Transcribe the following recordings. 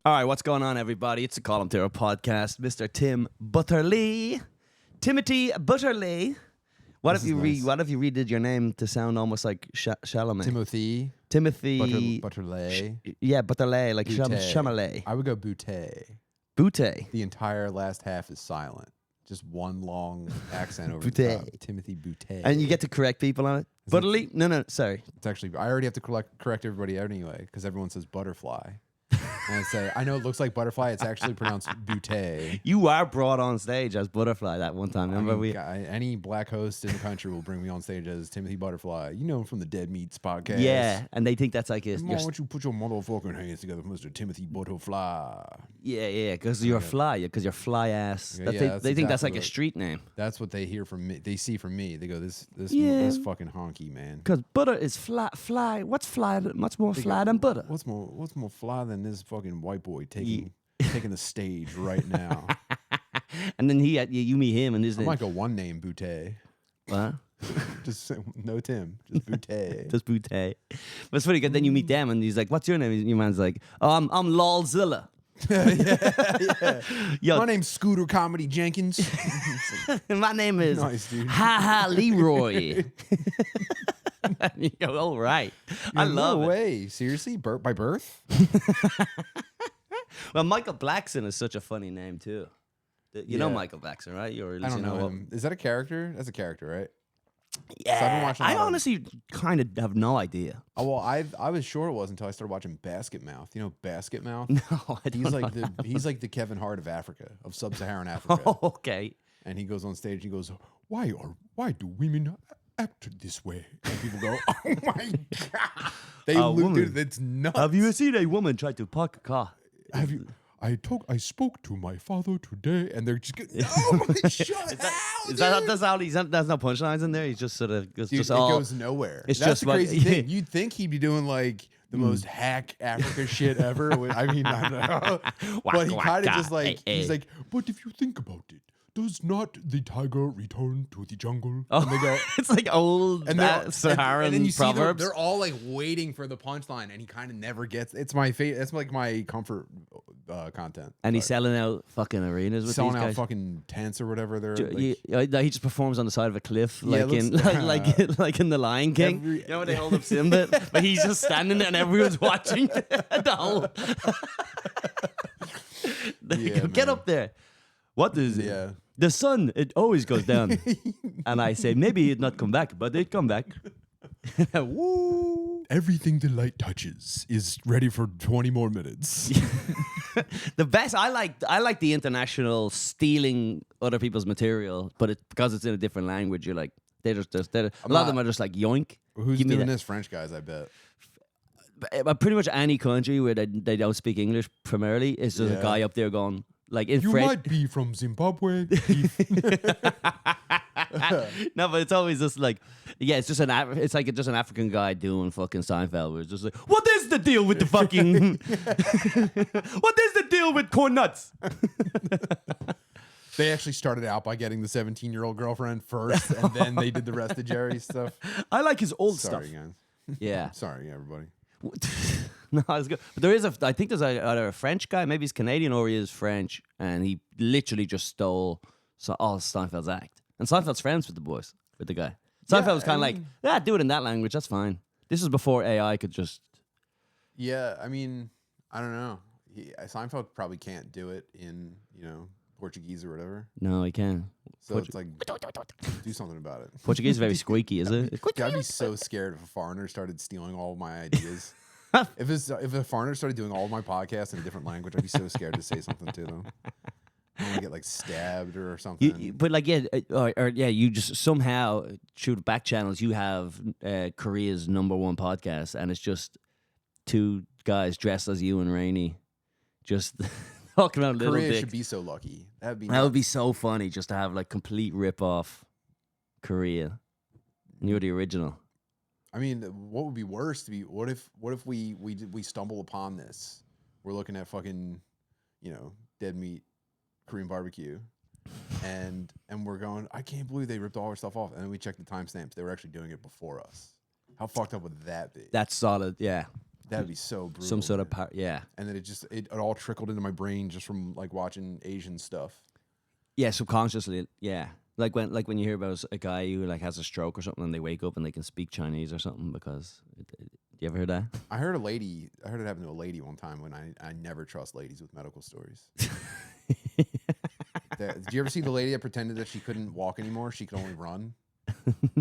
All right, what's going on, everybody? It's the Colum Tyrrell Podcast. Mr. Tim Butterly. Timothy Butterly. What if you redid your name to sound almost like Chalamet? Timothy Butterley. Yeah, Butterley, like Chalamet. I would go Boutte. Boutte. The entire last half is silent. Just one long accent over Boutte. the top. Timothy Boutte. And you get to correct people on it? Butterly? No, sorry. It's actually, I already have to correct everybody out anyway, because everyone says butterfly. And I say, I know it looks like butterfly. It's actually pronounced Boutte. You are brought on stage as Butterfly that one time. Remember any black host in the country will bring me on stage as Timothy Butterfly. You know him from the Dead Meats podcast. Yeah, and they think that's like a... Why don't you put your motherfucking hands together, Mr. Timothy Butterfly? Yeah, because you're a fly. Because you're fly ass. They think that's like a street name. That's what they hear from me. They see from me. They go, this fucking honky, man. Because butter is fly. What's fly? Much more fly than butter. What's more fly than this fucking white boy taking the stage right now? And then you meet him, and his I might go one name, Boutte. What? Just no Tim, just Boutte. Just Boutte. But it's funny because then you meet them, and he's like, "What's your name?" And your man's like, "I'm Lolzilla." yeah. Yo, my name's Scooter Comedy Jenkins. my name is nice, dude. Ha Leroy. And you go, all right. I love it. No way. Seriously? By birth? Well, Michael Blackson is such a funny name, too. You know Michael Blackson, right? I don't know him. Is that a character? That's a character, right? Yeah. I honestly kind of have no idea. Oh, well, I was sure it was until I started watching Basket Mouth. You know Basket Mouth? No, I don't know. He's like the Kevin Hart of Africa, of sub-Saharan Africa. Oh, okay. And he goes on stage and he goes, why do women act this way? And people go, oh my God. Dude, it's nuts. Have you seen a woman try to park a car? Have you? I spoke to my father today, and they're just going, oh my God. There's no punchlines in there. He's just sort of it goes nowhere. It's That's just the crazy thing. You'd think he'd be doing like the most hack Africa shit ever. I mean, I don't know. But he kind of just like, he's like, but if you think about it, does not the tiger return to the jungle? Oh, and they go, it's like old Saharan and then you proverbs. See they're all like waiting for the punchline, and he kind of never gets. It's my favorite. That's like my comfort content. And he's selling out fucking arenas with selling these guys. Out fucking tents or whatever. They're he just performs on the side of a cliff, like in the Lion King. You know when they hold up Simba, but he's just standing there and everyone's watching the whole. Get up there. What is it? Yeah. The sun, it always goes down. And I say, maybe it not come back, but it come back. Woo! Everything the light touches is ready for 20 more minutes. The best, I like the international stealing other people's material, but because it's in a different language, you're like, a lot of them are just like, yoink. Who's doing this? French guys, I bet. Pretty much any country where they don't speak English primarily, is just a guy up there going, like in you French. Might be from Zimbabwe. No, but it's always just like, it's just it's like just an African guy doing fucking Seinfeld. Where it's just like, what is the deal with the fucking? What is the deal with corn nuts? They actually started out by getting the 17-year-old girlfriend first, and then they did the rest of Jerry's stuff. I like his old stuff. Sorry, guys. Yeah. Sorry, everybody. No, it's good. But there is I think there's either a French guy, maybe he's Canadian or he is French, and he literally just stole all Seinfeld's act. And Seinfeld's friends with the guy. Seinfeld was kind of like, do it in that language, that's fine. This is before AI could just... Yeah, I mean, I don't know. Seinfeld probably can't do it in, Portuguese or whatever. No, he can. So it's like, do something about it. Portuguese is very squeaky, is it? I'd be so scared if a foreigner started stealing all of my ideas. If a foreigner started doing all of my podcasts in a different language, I'd be so scared to say something to them. I want to get like stabbed or something. But like, you just somehow through the back channels, you have Korea's #1 podcast, and it's just two guys dressed as you and Rainey, just talking about little Korea dicks. Should be so lucky. That would be so funny just to have like complete rip off Korea. And you're the original. I mean, what would be worse to be? What if we stumble upon this? We're looking at fucking, dead meat Korean barbecue, and we're going, I can't believe they ripped all our stuff off. And then we check the timestamps; they were actually doing it before us. How fucked up would that be? That's solid, yeah. That'd be so brutal. Some sort man. of yeah. And then it all trickled into my brain just from like watching Asian stuff. Yeah, subconsciously, yeah. Like when you hear about a guy who like has a stroke or something and they wake up and they can speak Chinese or something because you ever heard that? I heard it happen to a lady one time when I never trust ladies with medical stories. Did you ever see the lady that pretended that she couldn't walk anymore? She could only run.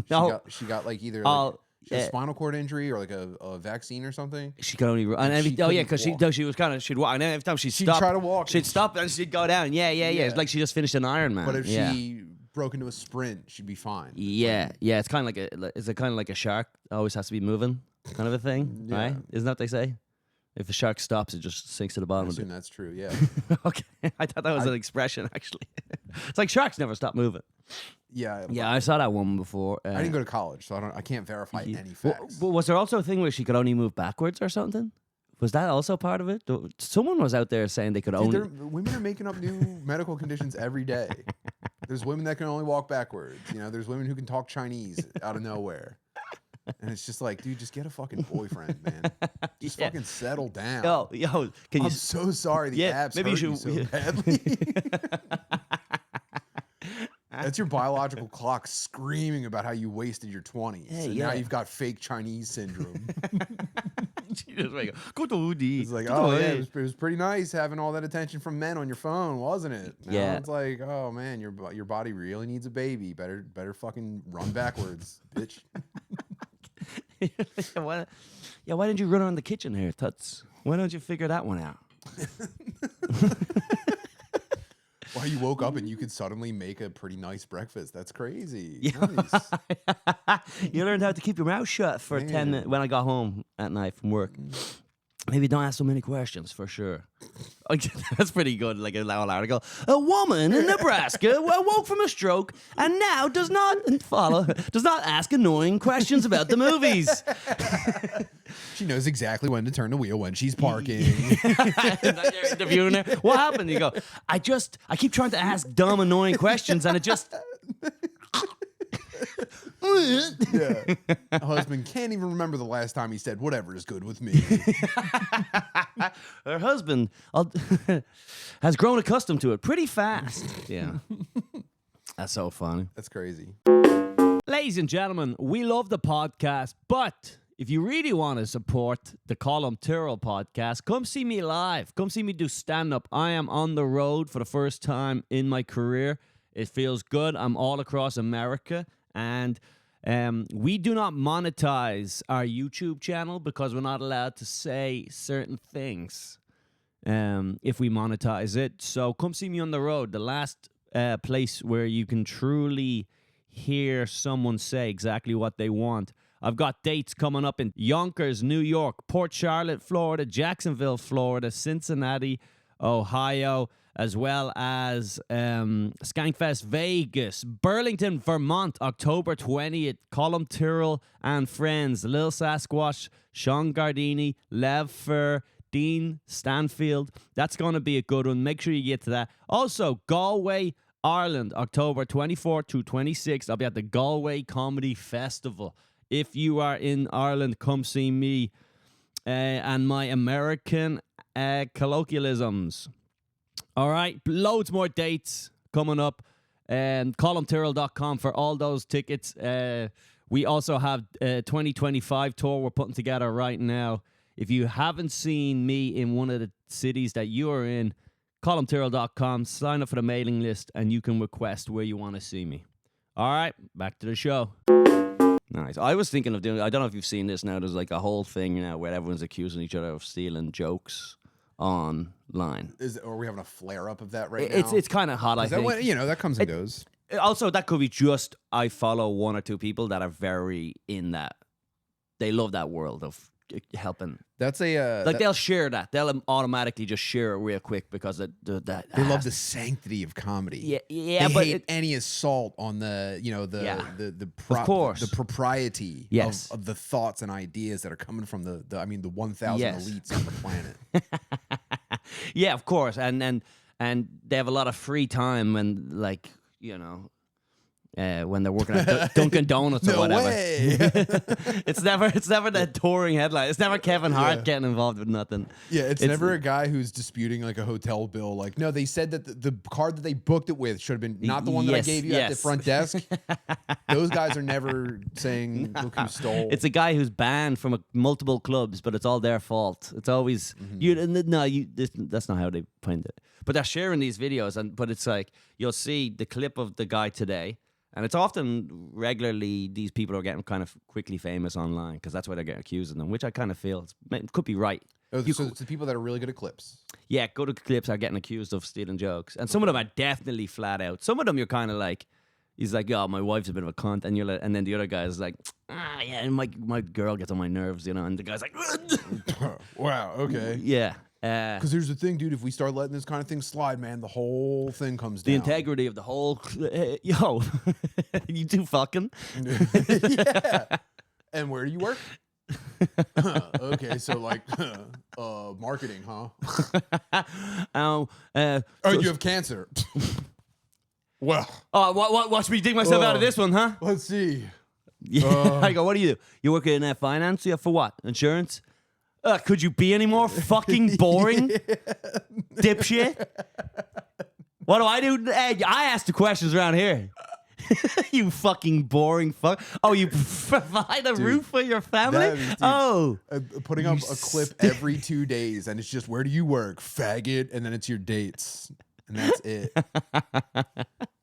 No. She got like either like, she had a spinal cord injury or like a vaccine or something. She could only run. And because she was kind of she'd walk. And every time she'd try to walk, she'd stop and she'd go down. Yeah. It's like she just finished an Ironman. But if she broke into a sprint, she'd be fine. Yeah. It's kind of like a shark always has to be moving, kind of a thing, right? Isn't that what they say? If a shark stops, it just sinks to the bottom. I assume that's true. Yeah. Okay, I thought that was an expression. Actually, it's like sharks never stop moving. Yeah. I saw that one before. I didn't go to college, so I can't verify any facts. But was there also a thing where she could only move backwards or something? Was that also part of it? Someone was out there saying they could only. Women are making up new medical conditions every day. There's women that can only walk backwards. There's women who can talk Chinese out of nowhere. And it's just like, dude, just get a fucking boyfriend, man. Just fucking settle down. Yo, I'm so sorry the apps maybe hurt you so badly. That's your biological clock screaming about how you wasted your 20s. And now you've got fake Chinese syndrome. It's like, it was pretty nice having all that attention from men on your phone, wasn't it? Now it's like, oh man, your body really needs a baby. Better fucking run backwards, bitch. Why didn't you run around the kitchen here, Tuts? Why don't you figure that one out? Why you woke up and you could suddenly make a pretty nice breakfast. That's crazy. Yeah. Nice. You learned how to keep your mouth shut for 10 minutes when I got home at night from work. Maybe don't ask so many questions, for sure. That's pretty good, like a little article. A woman in Nebraska awoke from a stroke and now does not ask annoying questions about the movies. She knows exactly when to turn the wheel when she's parking. You're interviewing her. What happened? You go, I keep trying to ask dumb, annoying questions and it just... Yeah. My husband can't even remember the last time he said whatever is good with me. Her husband has grown accustomed to it pretty fast. Yeah. That's so funny. That's crazy. Ladies and gentlemen, we love the podcast, but if you really want to support the Colum Tyrrell Podcast, come see me live. Come see me do stand-up. I am on the road for the first time in my career. It feels good. I'm all across America. And we do not monetize our YouTube channel because we're not allowed to say certain things if we monetize it. So come see me on the road. The last place where you can truly hear someone say exactly what they want. I've got dates coming up in Yonkers, New York, Port Charlotte, Florida, Jacksonville, Florida, Cincinnati, Ohio, as well as Skankfest Vegas, Burlington, Vermont, October 20th, Colum Tyrrell and Friends, Lil Sasquatch, Sean Gardini, Lev Fur, Dean Stanfield. That's going to be a good one. Make sure you get to that. Also, Galway, Ireland, October 24th to 26th. I'll be at the Galway Comedy Festival. If you are in Ireland, come see me and my American colloquialisms. All right, loads more dates coming up. ColumTyrrell.com for all those tickets. We also have a 2025 tour we're putting together right now. If you haven't seen me in one of the cities that you are in, ColumTyrrell.com, sign up for the mailing list, and you can request where you want to see me. All right, back to the show. Nice. I was thinking of doing, I don't know if you've seen this now, there's like a whole thing now where everyone's accusing each other of stealing jokes online. Are we having a flare up of that right now? It's kind of hot, I think. That comes and goes. Also, that could be just I follow one or two people that are very in that. They love that world of helping. That's a they'll share that. They'll automatically just share it real quick because they love the sanctity of comedy. Yeah, they but hate any assault on the propriety of the thoughts and ideas that are coming from the 1,000 elites on the planet. Yeah, of course, and they have a lot of free time and when they're working at Dunkin' Donuts or No whatever. way. It's never that touring headline. It's never Kevin Hart getting involved with nothing. Yeah, it's never a guy who's disputing like a hotel bill. Like, no, they said that the card that they booked it with should have been not the one that I gave you at the front desk. Those guys are never saying, look who stole. It's a guy who's banned from multiple clubs, but it's all their fault. It's always that's not how they find it. But they're sharing these videos, but it's like you'll see the clip of the guy today, and it's often regularly these people are getting kind of quickly famous online because that's why they're getting accused of them, which I kind of feel could be right. So it's the people that are really good at clips. Yeah, good at clips are getting accused of stealing jokes, and some of them are definitely flat out. Some of them you're kind of like. He's like, "Yeah, my wife's a bit of a cunt," and you're like, and then the other guy is like, "Yeah, my girl gets on my nerves," and the guy's like, Wow, okay. yeah. Because here's the thing, dude. If we start letting this kind of thing slide, man, the whole thing comes down. The integrity of the whole, yo, you two fucking. Yeah. And where do you work? Okay, so like, marketing, huh? Oh, you have cancer. Well, watch me dig myself out of this one, huh? Let's see. Yeah. I go, what do? You work in finance? Yeah, for what? Insurance? Could you be any more fucking boring? Dipshit? What do I do? Hey, I ask the questions around here. You fucking boring fuck. Oh, you provide a roof for your family? Putting up a clip every 2 days, and it's just, where do you work? Faggot. And then it's your dates. And that's it.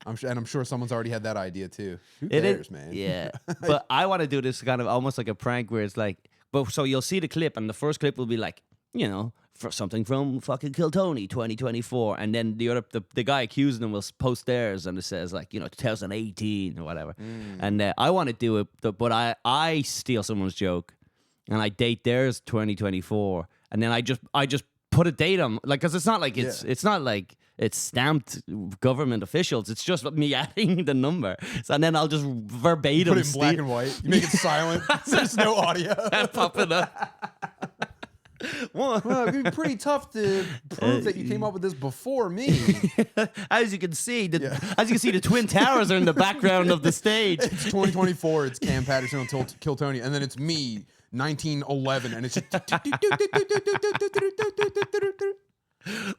I'm sure someone's already had that idea too. Who cares, man? Yeah. But I want to do this kind of almost like a prank where it's like, so you'll see the clip, and the first clip will be like, for something from fucking Kill Tony 2024, and then the guy accusing them will post theirs, and it says like 2018 or whatever. And I want to do it, but I steal someone's joke, and I date theirs 2024, and then I just put a date on, like, because it's not like it's not like it's stamped government officials. It's just me adding the number. So, and then I'll just verbatim put it in black and white. You make it silent. There's no audio. Pop it up. Well, it'd be pretty tough to prove that you came up with this before me. As you can see, the Twin Towers are in the background of the stage. It's 2024. It's Cam Patterson on Kill Tony, and then it's me, 1911, and it's just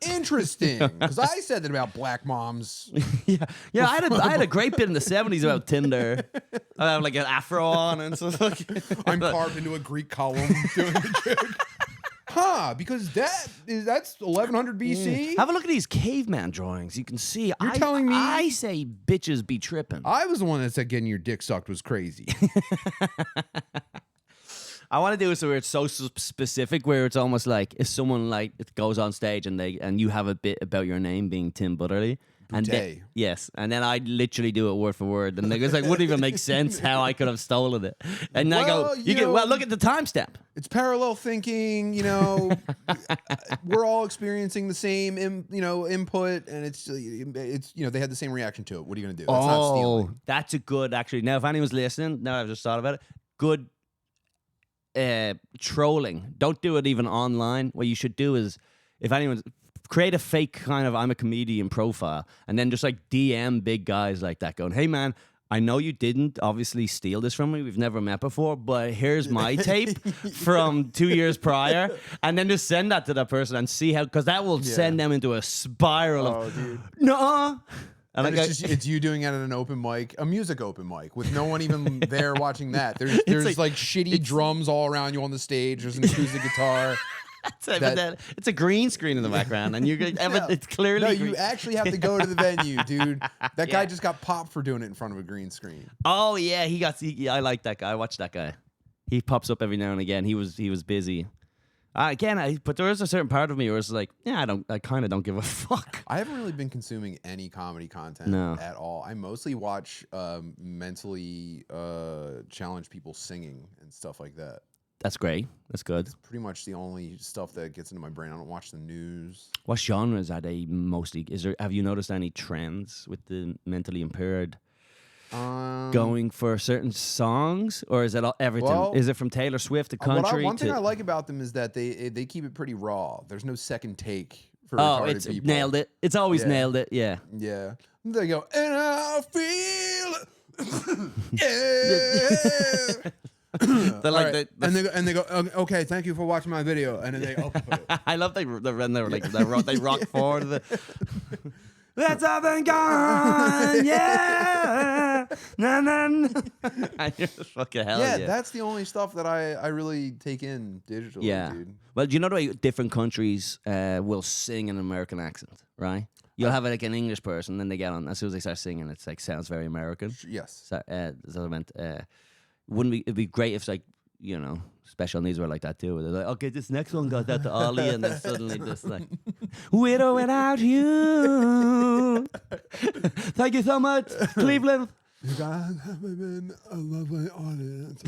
interesting, because I said that about black moms. Yeah. I had a great bit in the 70s about Tinder. I have like an afro on and so. I'm carved into a Greek column doing the joke. Because that's 1100 BC. Have a look at these caveman drawings. You can see. You're telling me I say bitches be tripping. I was the one that said getting your dick sucked was crazy. I want to do it so where it's so specific, where it's almost like if someone like it goes on stage and you have a bit about your name being Tim Butterly. Yes, and then I literally do it word for word, and it's like wouldn't even make sense how I could have stolen it. And I go, look at the timestamp. It's parallel thinking, we're all experiencing the same, input, and it's they had the same reaction to it. What are you gonna do? That's not stealing. That's a good actually. Now, if anyone's listening, now I've just thought about it. Good trolling. Don't do it even online. What you should do is, if anyone's create a fake kind of I'm a comedian profile, and then just like DM big guys like that going, hey man, I know you didn't obviously steal this from me. We've never met before, but here's my tape from 2 years prior. And then just send that to that person and see how, because that will send them into a spiral of, nuh-uh. And it's you doing it at an open mic, a music open mic, with no one even there watching that. There's like shitty drums all around you on the stage. There's an acoustic guitar. It's a green screen in the background, and it's clearly. No, green. You actually have to go to the venue, dude. That guy just got popped for doing it in front of a green screen. Oh yeah, I like that guy. I watch that guy. He pops up every now and again. He was busy. But there is a certain part of me where it's like, I kind of don't give a fuck. I haven't really been consuming any comedy content at all. I mostly watch mentally challenged people singing and stuff like that. That's great. That's good. It's pretty much the only stuff that gets into my brain. I don't watch the news. What genres are they mostly? Have you noticed any trends with the mentally impaired going for certain songs, or is it everything? Well, is it from Taylor Swift to country? One thing I like about them is that they keep it pretty raw. There's no second take for it's people. Nailed it. It's always nailed it. Yeah. Yeah. They go, and I feel They're like right. and they go, okay, thank you for watching my video, and then they open it. I love they rock forward. Let's have a gun, yeah. Nah, nah, nah. And you're just fucking hell yeah. That's the only stuff that I really take in digitally, Yeah. dude. Well, do you know the way different countries will sing in an American accent, right? You'll have like an English person, then they get on. As soon as they start singing, it's like sounds very American. Yes. So, I meant, it'd be great if like, you know, special needs were like that too. They're like, okay, this next one got that to Ollie, and then suddenly just like, with or without you. Thank you so much, Cleveland. You guys have been a lovely audience.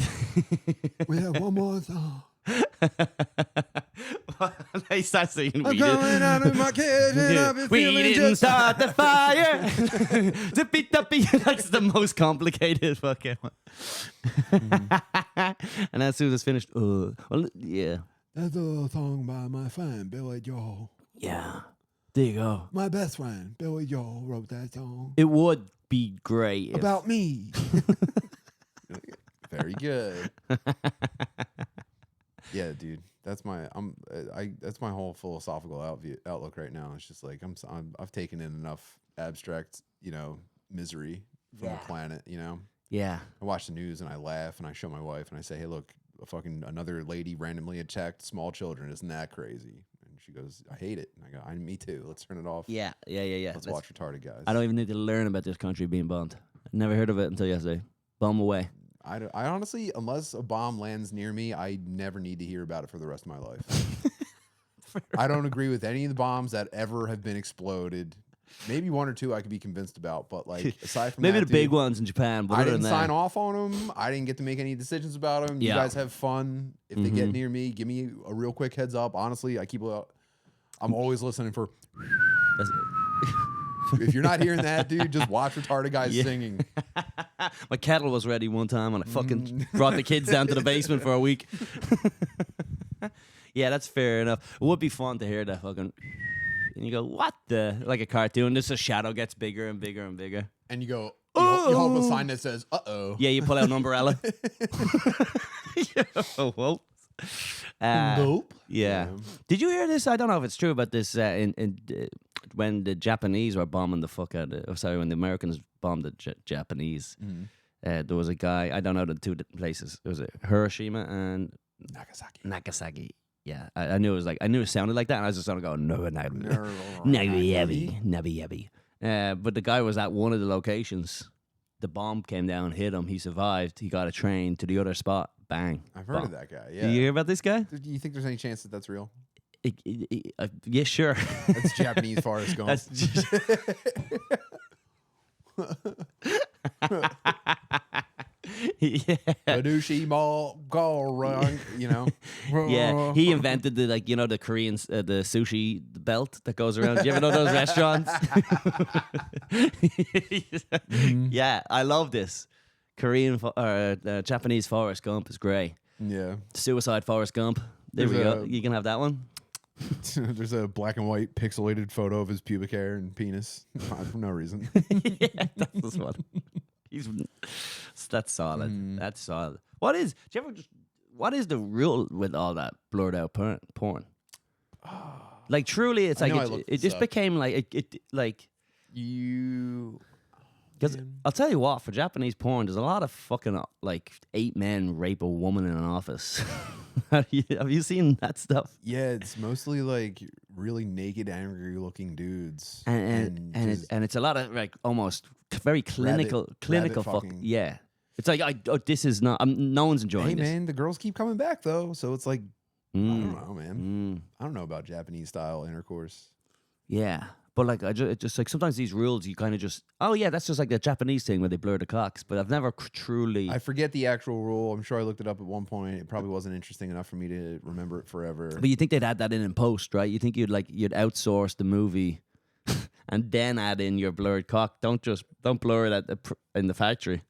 We have one more song. They start singing. I'm coming out of my kitchen. I've been We feeling didn't just start the fire. Zippy duppy. That's the most complicated fucking one. And as soon as it's finished, well, yeah. That's a song by my friend Billy Joel. Yeah. There you go. My best friend Billy Joel wrote that song. It would be great. About me. Very good. Yeah, dude. That's my that's my whole philosophical outlook right now. It's just like I've taken in enough abstract, you know, misery from the planet, you know. Yeah. I watch the news and I laugh and I show my wife and I say, "Hey, look, another lady randomly attacked small children. Isn't that crazy?" And she goes, "I hate it." And I go, "Me too. Let's turn it off. Yeah. Let's watch retarded guys." I don't even need to learn about this country being bombed. I never heard of it until yesterday. Bomb away. I honestly, unless a bomb lands near me, I never need to hear about it for the rest of my life. I don't agree with any of the bombs that ever have been exploded. Maybe one or two I could be convinced about, but like aside from maybe that, the big ones in Japan. But I other didn't than sign that, off on them. I didn't get to make any decisions about them. Yeah. You guys have fun. If they get near me, give me a real quick heads up. Honestly, I'm always listening for. If you're not hearing that, dude, just watch retarded guys singing. My kettle was ready one time, and I fucking brought the kids down to the basement for a week. Yeah, that's fair enough. It would be fun to hear that fucking. And you go, what the? Like a cartoon. Just a shadow gets bigger and bigger and bigger. And you go, you hold up a sign that says, "Uh-oh." Yeah, you pull out an umbrella. Whoa. Nope. Yeah. Did you hear this? I don't know if it's true, but this when the Japanese were bombing the fuck out of, when the Americans bombed the Japanese, there was a guy, I don't know the two places. It was Hiroshima and Nagasaki. Yeah, I knew it was like, I knew it sounded like that, and I was just gonna go, Nabi. But the guy was at one of the locations. The bomb came down, hit him. He survived. He got a train to the other spot. Bang. I've heard bomb. of that guy. Yeah. Did you hear about this guy? Do you think there's any chance that that's real? Yeah, sure. That's Japanese Forrest Gump. Yeah. Badushi Mall, go run, you know. Yeah, he invented the the Korean the sushi belt that goes around. Do you ever know those restaurants? Yeah, I love this. Korean Japanese Forrest Gump is great. Yeah. Suicide Forrest Gump. There we go. You can have that one. There's a black and white pixelated photo of his pubic hair and penis for no reason. Yeah, that's this one. That's solid. That's solid. What is the rule with all that blurred out porn? Like truly, it's like it just became like it like you. Because I'll tell you what, for Japanese porn, there's a lot of fucking like 8 men rape a woman in an office. Have you seen that stuff? Yeah, it's mostly like really naked, angry-looking dudes, and it's a lot of like almost very clinical fucking. Yeah, it's like this is not. No one's enjoying. Hey this. man, the girls keep coming back though, so it's like I don't know, man. I don't know about Japanese style intercourse. Yeah. But like, it's just like sometimes these rules, you kind of just, oh yeah, that's just like the Japanese thing where they blur the cocks. But I've never truly. I forget the actual rule. I'm sure I looked it up at one point. It probably wasn't interesting enough for me to remember it forever. But you think they'd add that in post, right? You think you'd outsource the movie and then add in your blurred cock. Don't blur it in the factory.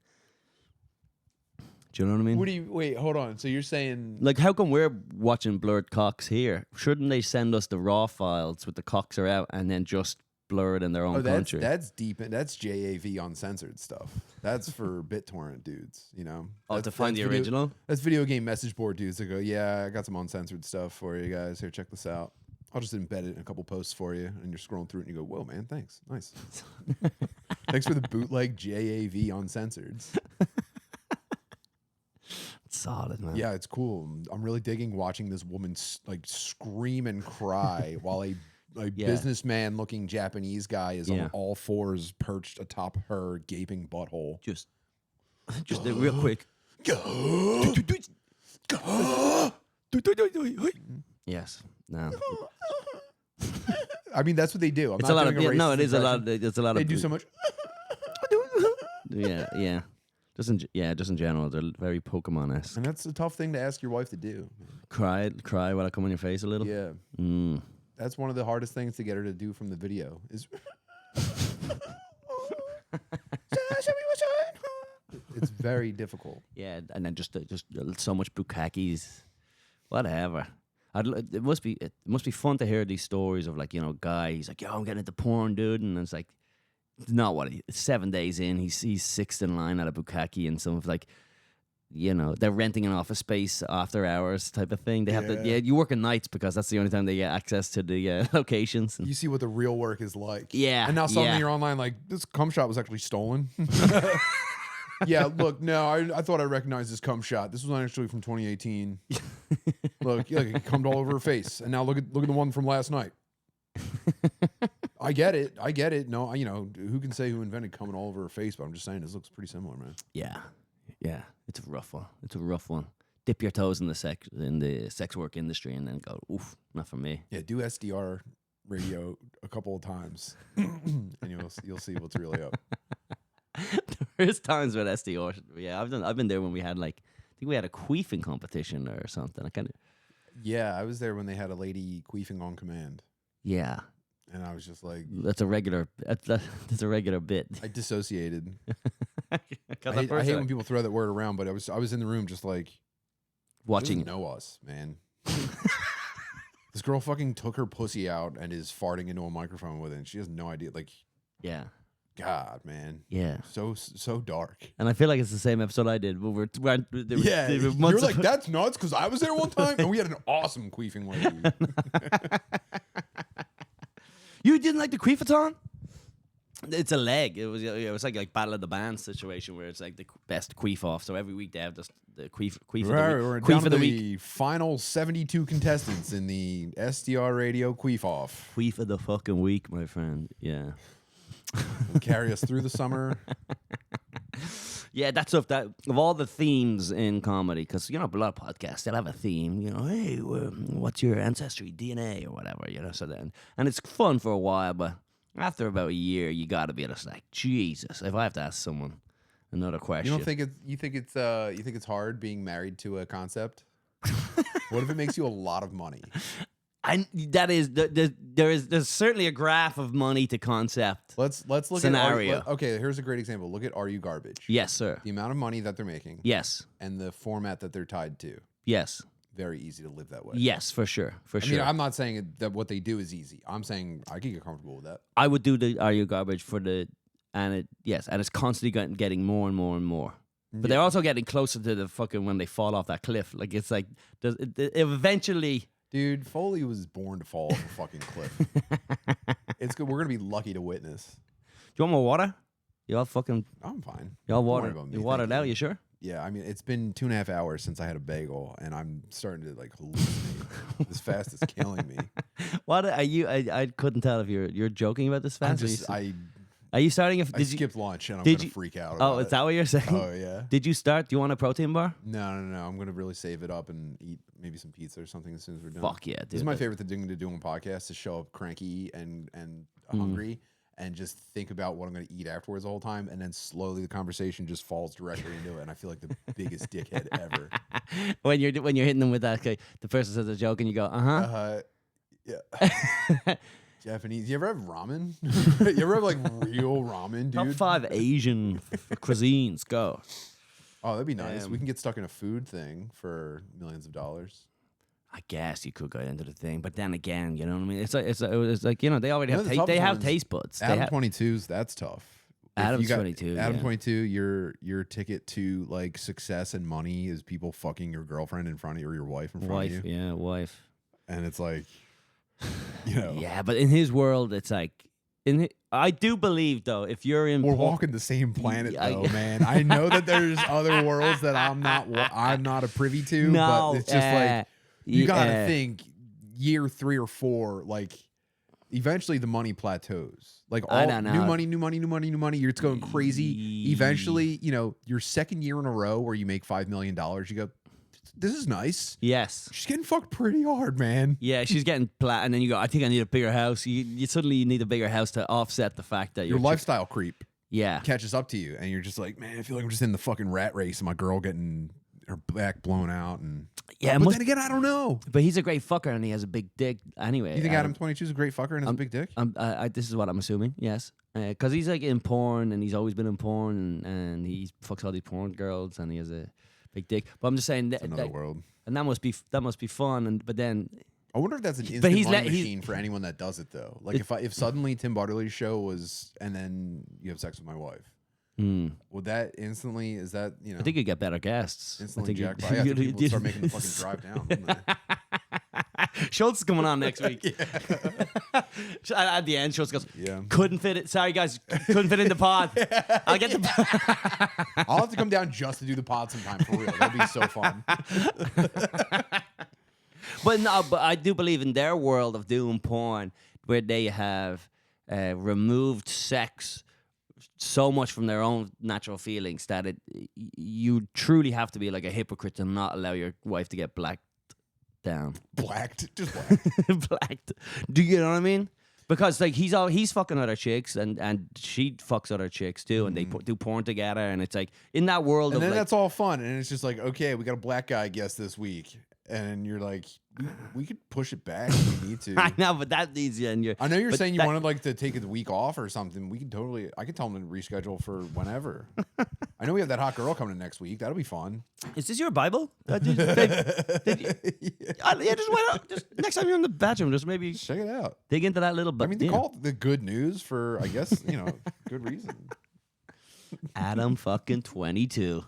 Do you know what I mean? Wait, hold on. So you're saying like, how come we're watching blurred cocks here? Shouldn't they send us the raw files with the cocks are out and then just blurred in their own country. That's deep. That's JAV uncensored stuff. That's for BitTorrent dudes, you know. To find the original? That's video game message board dudes that go, yeah, I got some uncensored stuff for you guys. Here, check this out. I'll just embed it in a couple posts for you. And you're scrolling through it and you go, whoa, man, thanks. Nice. Thanks for the bootleg JAV uncensored. It's solid, man. Yeah, it's cool. I'm really digging watching this woman like scream and cry while a businessman-looking Japanese guy is on all fours perched atop her gaping butthole. Just real quick. Yes. No. I mean, that's what they do. It's a lot of no. It is a lot. It's a lot of. They do so much. Yeah. Just in general, they're very Pokemon-esque. And that's a tough thing to ask your wife to do. Cry while I come on your face a little. Yeah. That's one of the hardest things to get her to do from the video. Is it's very difficult. Yeah, and then just so much bukkakis, whatever. It must be fun to hear these stories of, like, you know, guys like, yo, I'm getting into porn, dude, and it's like, not what 7 days in, he's sixth in line at a bukkake, and some of, like, you know, they're renting an office space after hours type of thing. They have to, you work at nights because that's the only time they get access to the locations. You see what the real work is like. Yeah. And now suddenly you're online like, this cum shot was actually stolen. Yeah, look, no, I thought I recognized this cum shot. This was actually from 2018. Look, it cummed all over her face. And now look at the one from last night. I get it. No, you know, who can say who invented coming all over her face? But I'm just saying, this looks pretty similar, man. Yeah. It's a rough one. Dip your toes in the sex work industry and then go, oof, not for me. Yeah, do SDR radio a couple of times, and you'll see what's really up. There's times with SDR. Yeah, I've been there when we had, like, I think we had a queefing competition or something. Yeah, I was there when they had a lady queefing on command. Yeah. And I was just like, that's a regular bit. I dissociated. I hate when people throw that word around, but I was in the room just like watching. She doesn't know us, man. This girl fucking took her pussy out and is farting into a microphone with it, and she has no idea. Like, yeah. God, man. Yeah. So dark. And I feel like it's the same episode I did. You're like, that's nuts, because I was there one time and we had an awesome queefing lady. You didn't like the queefathon? It's a leg. It was like Battle of the Bands situation where it's like the best queef off. So every week they have the queef we're queef down of to the the week. final 72 contestants in the SDR radio queef off. Queef of the fucking week, my friend. Yeah. It'll carry us through the summer. Yeah, that's of all the themes in comedy, because, you know, a lot of podcasts, they'll have a theme, you know, hey, what's your ancestry, DNA or whatever, you know, so then, and it's fun for a while, but after about a year, you got to be just like, Jesus, if I have to ask someone another question. You think it's hard being married to a concept? What if it makes you a lot of money? There's certainly a graph of money to concept. Let's look scenario. at okay, here's a great example. Look at Are You Garbage? Yes, sir. The amount of money that they're making. Yes. And the format that they're tied to. Yes. Very easy to live that way. Yes, for sure. I mean, I'm not saying that what they do is easy. I'm saying I can get comfortable with that. I would do the Are You Garbage and it's constantly getting more and more and more. But they're also getting closer to the fucking when they fall off that cliff. Like, it's like eventually. Dude, Foley was born to fall off a fucking cliff. It's good. We're gonna be lucky to witness. Do you want more water? Y'all fucking. I'm fine. Y'all water. You watered out. You sure? Yeah. I mean, it's been 2.5 hours since I had a bagel, and I'm starting to like hallucinate. This fast is killing me. What are you? I couldn't tell if you're joking about this fast. Are you starting? I skipped lunch and I'm gonna freak out. Oh, is that what you're saying? Oh yeah. Did you start? Do you want a protein bar? No. I'm gonna really save it up and eat maybe some pizza or something as soon as we're done. Fuck yeah, dude. This is my favorite thing to do on podcasts: is show up cranky and hungry and just think about what I'm gonna eat afterwards the whole time, and then slowly the conversation just falls directly into it, and I feel like the biggest dickhead ever. When you're hitting them with that, okay, the person says a joke and you go, yeah. Japanese. You ever have ramen? You ever have like real ramen, dude? Top 5 Asian cuisines. Go. Oh, that'd be nice. We can get stuck in a food thing for millions of dollars. I guess you could go into the thing, but then again, you know what I mean? It's like you know, they already You have know, the toughest they have ones- taste buds. They Adam have, 22's that's tough. If Adam's you got 22. Adam yeah. 22, your ticket to like success and money is people fucking your girlfriend in front of you or your wife in front Wife, of you. yeah, wife. And it's like, you know, Yeah, but in his world, it's like I do believe though, if you're in we're walking the same planet Yeah, though, man. I know that there's other worlds that I'm not a privy to, no, but it's just like you gotta yeah. think year 3 or 4, like eventually the money plateaus. Like I all don't know. new money. It's going crazy. Eventually, you know, your second year in a row where you make $5 million, you go, this is nice. Yes. She's getting fucked pretty hard, man. Yeah, she's getting flat, and then you go, I think I need a bigger house. You suddenly need a bigger house to offset the fact that Your lifestyle creep Yeah. catches up to you, and you're just like, man, I feel like I'm just in the fucking rat race, and my girl getting her back blown out, and Yeah, but then again, I don't know. But he's a great fucker, and he has a big dick. Anyway, You think Adam 22 is a great fucker and has a big dick? This is what I'm assuming. Yes, because he's like in porn, and he's always been in porn, and he fucks all these porn girls, and he has a big dick. But I'm just saying that, Another world. and that must be fun. But then I wonder if that's an But instant he's money let- he's- machine for anyone that does it though. Like if suddenly Tim Butterly's show was, and then you have sex with my wife, would that instantly? Is that you know? I think you get better guests. instantly I jackpot. think Yeah, I think people would start making the fucking drive down. wouldn't they? Schultz is coming on next week. At the end, Schultz goes, Yeah. couldn't fit it. Sorry, guys, couldn't fit in the pod. I'll get the I'll have to come down just to do the pod sometime for real. That'd be so fun. But no, but I do believe in their world of doing porn where they have removed sex so much from their own natural feelings that you truly have to be like a hypocrite to not allow your wife to get blacked down. Blacked, just blacked. Blacked. Do you know what I mean? Because like he's fucking other chicks and she fucks other chicks too, and they do porn together, and it's like in that world And of then like, that's all fun, and it's just like, okay, we got a black guy guest this week, and you're like, we could push it back if we need to. I know, but that needs you, and you're. I know you're but saying you that- wanted like to take a week off or something. We can totally. I could tell them to reschedule for whenever. I know we have that hot girl coming in next week. That'll be fun. Is this your Bible? Did you, yeah, just why not? Just next time you're in the bathroom, just maybe Check it out. dig into that little. I mean, they call it the good news for, I guess, you know, good reason. Adam fucking 22,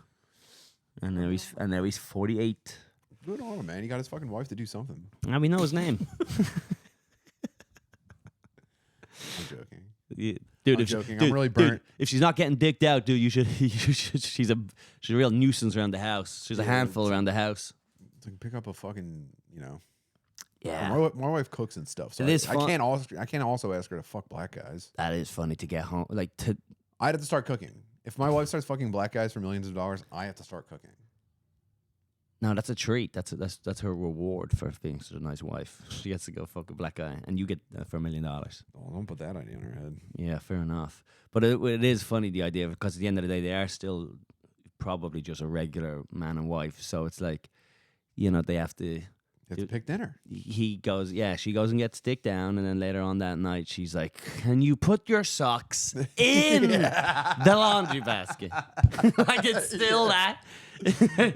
and now he's 48. Good on him, man. He got his fucking wife to do something. Now we know his name. I'm joking. Yeah. Dude, I'm joking. I'm really burnt. Dude, if she's not getting dicked out, dude, you should. She's a real nuisance around the house. She's a handful around the house. So pick up a fucking, you know. Yeah, My wife cooks and stuff. So It is I fun. can't also ask her to fuck black guys. that is funny to get home. Like to I'd have to start cooking. If my wife starts fucking black guys for millions of dollars, I have to start cooking. no, that's a treat. That's her reward for being such a nice wife. She gets to go fuck a black guy, and you get for $1 million. Oh, don't put that idea in her head. Yeah, fair enough. But it is funny, the idea, because at the end of the day, they are still probably just a regular man and wife. So it's like, you know, they have to. You have to pick dinner. He goes, yeah, she goes and gets dick down, and then later on that night, she's like, "Can you put your socks in the laundry basket?" Like it's still that.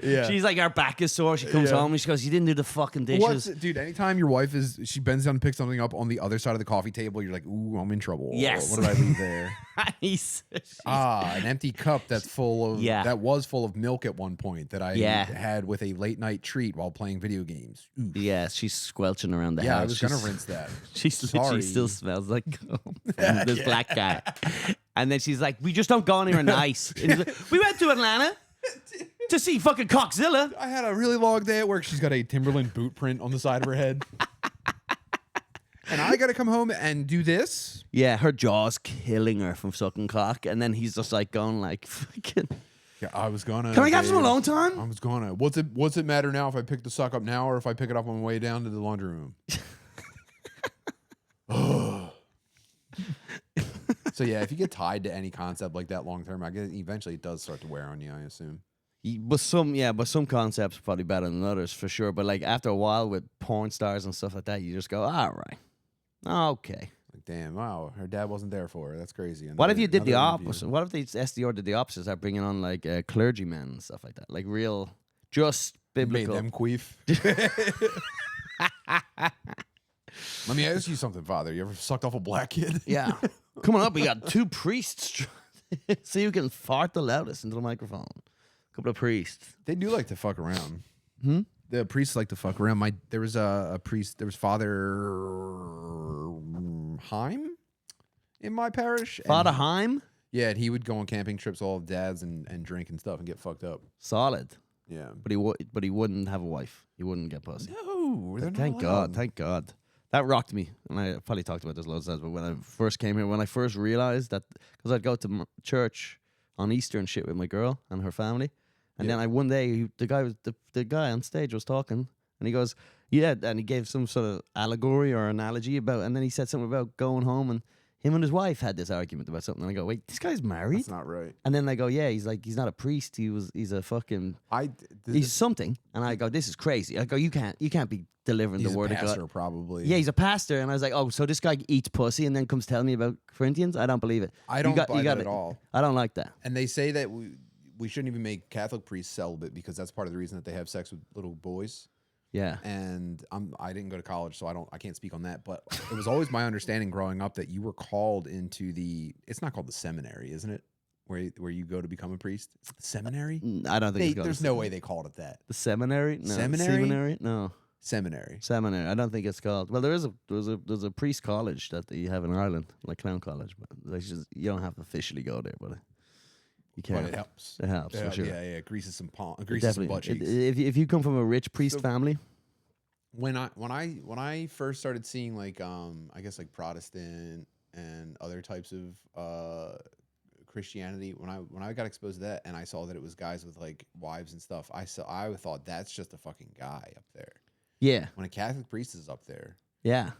Yeah. She's like, her back is sore. She comes Yeah. home and she goes, "You didn't do the fucking dishes." Dude, anytime your wife she bends down and picks something up on the other side of the coffee table, you're like, ooh, I'm in trouble. Yes. What did I leave there? She's- An empty cup that's full of that was full of milk at one point that I had with a late night treat while playing video games. Ooh. yeah, she's squelching around the house. Yeah, I was gonna She's- rinse that. She Sorry. still smells like cum from this black guy. And then she's like, "We just don't go anywhere nice." And he's like, "We went to Atlanta to see fucking Coxzilla." I had a really long day at work. She's got a Timberland boot print on the side of her head. And I got to come home and do this. Yeah, her jaw's killing her from sucking cock. And then he's just like going like, "Fucking, Yeah, I was gonna. can I have some babe. alone time?" I was gonna. What's it matter now if I pick the suck up now or if I pick it up on my way down to the laundry room? So yeah, if you get tied to any concept like that long term, I guess eventually it does start to wear on you. I assume. But some concepts are probably better than others for sure. But like after a while with porn stars and stuff like that, you just go, "All right, okay." Like, damn, wow, her dad wasn't there for her. That's crazy. What if you did the Another interview. opposite? What if the SDR did the opposite? Start bringing on like clergymen and stuff like that, like real, just Made biblical. them queef. Let me ask you something, Father. You ever sucked off a black kid? Yeah. Coming up, we got 2 priests. See who can fart the loudest into the microphone. Couple of priests. They do like to fuck around. Hmm? The priests like to fuck around. There was a priest. There was Father Heim in my parish. Father Heim? Yeah, and he would go on camping trips, all of dads, and drink and stuff and get fucked up. Solid. Yeah, But he wouldn't have a wife. He wouldn't get pussy. no, they're not Thank allowed. God. Thank God. That rocked me. And I probably talked about this loads of times, but when I first came here, when I first realized that, because I'd go to church on Easter and shit with my girl and her family. And then one day, the guy on stage was talking, and he goes, yeah, and he gave some sort of allegory or analogy about, and then he said something about going home, and him and his wife had this argument about something. And I go, wait, this guy's married? That's not right. And then they go, yeah, he's not a priest. He's a fucking, he's something. And I go, this is crazy. I go, you can't be delivering the word of God. He's a pastor, probably. Yeah, he's a pastor. And I was like, oh, so this guy eats pussy and then comes tell me about Corinthians? I don't believe it. I don't buy that at all. I don't like that. And they say that we shouldn't even make Catholic priests celibate because that's part of the reason that they have sex with little boys. Yeah. And I didn't go to college, so I can't speak on that. But it was always my understanding growing up that you were called into it's not called the seminary, isn't it? Where you go to become a priest? Is it the seminary? I don't think There's no way they called it that. The seminary? No. Seminary? Seminary? No. Seminary. Seminary. I don't think it's called. Well, there's a priest college that you have in Ireland, like Clown College, but you don't have to officially go there, but you can. But it helps. It helps for sure. Yeah. Greases some butt cheeks. If you come from a rich priest family, when I first started seeing like I guess like Protestant and other types of Christianity, when I got exposed to that and I saw that it was guys with like wives and stuff, I thought that's just a fucking guy up there. Yeah. When a Catholic priest is up there, yeah,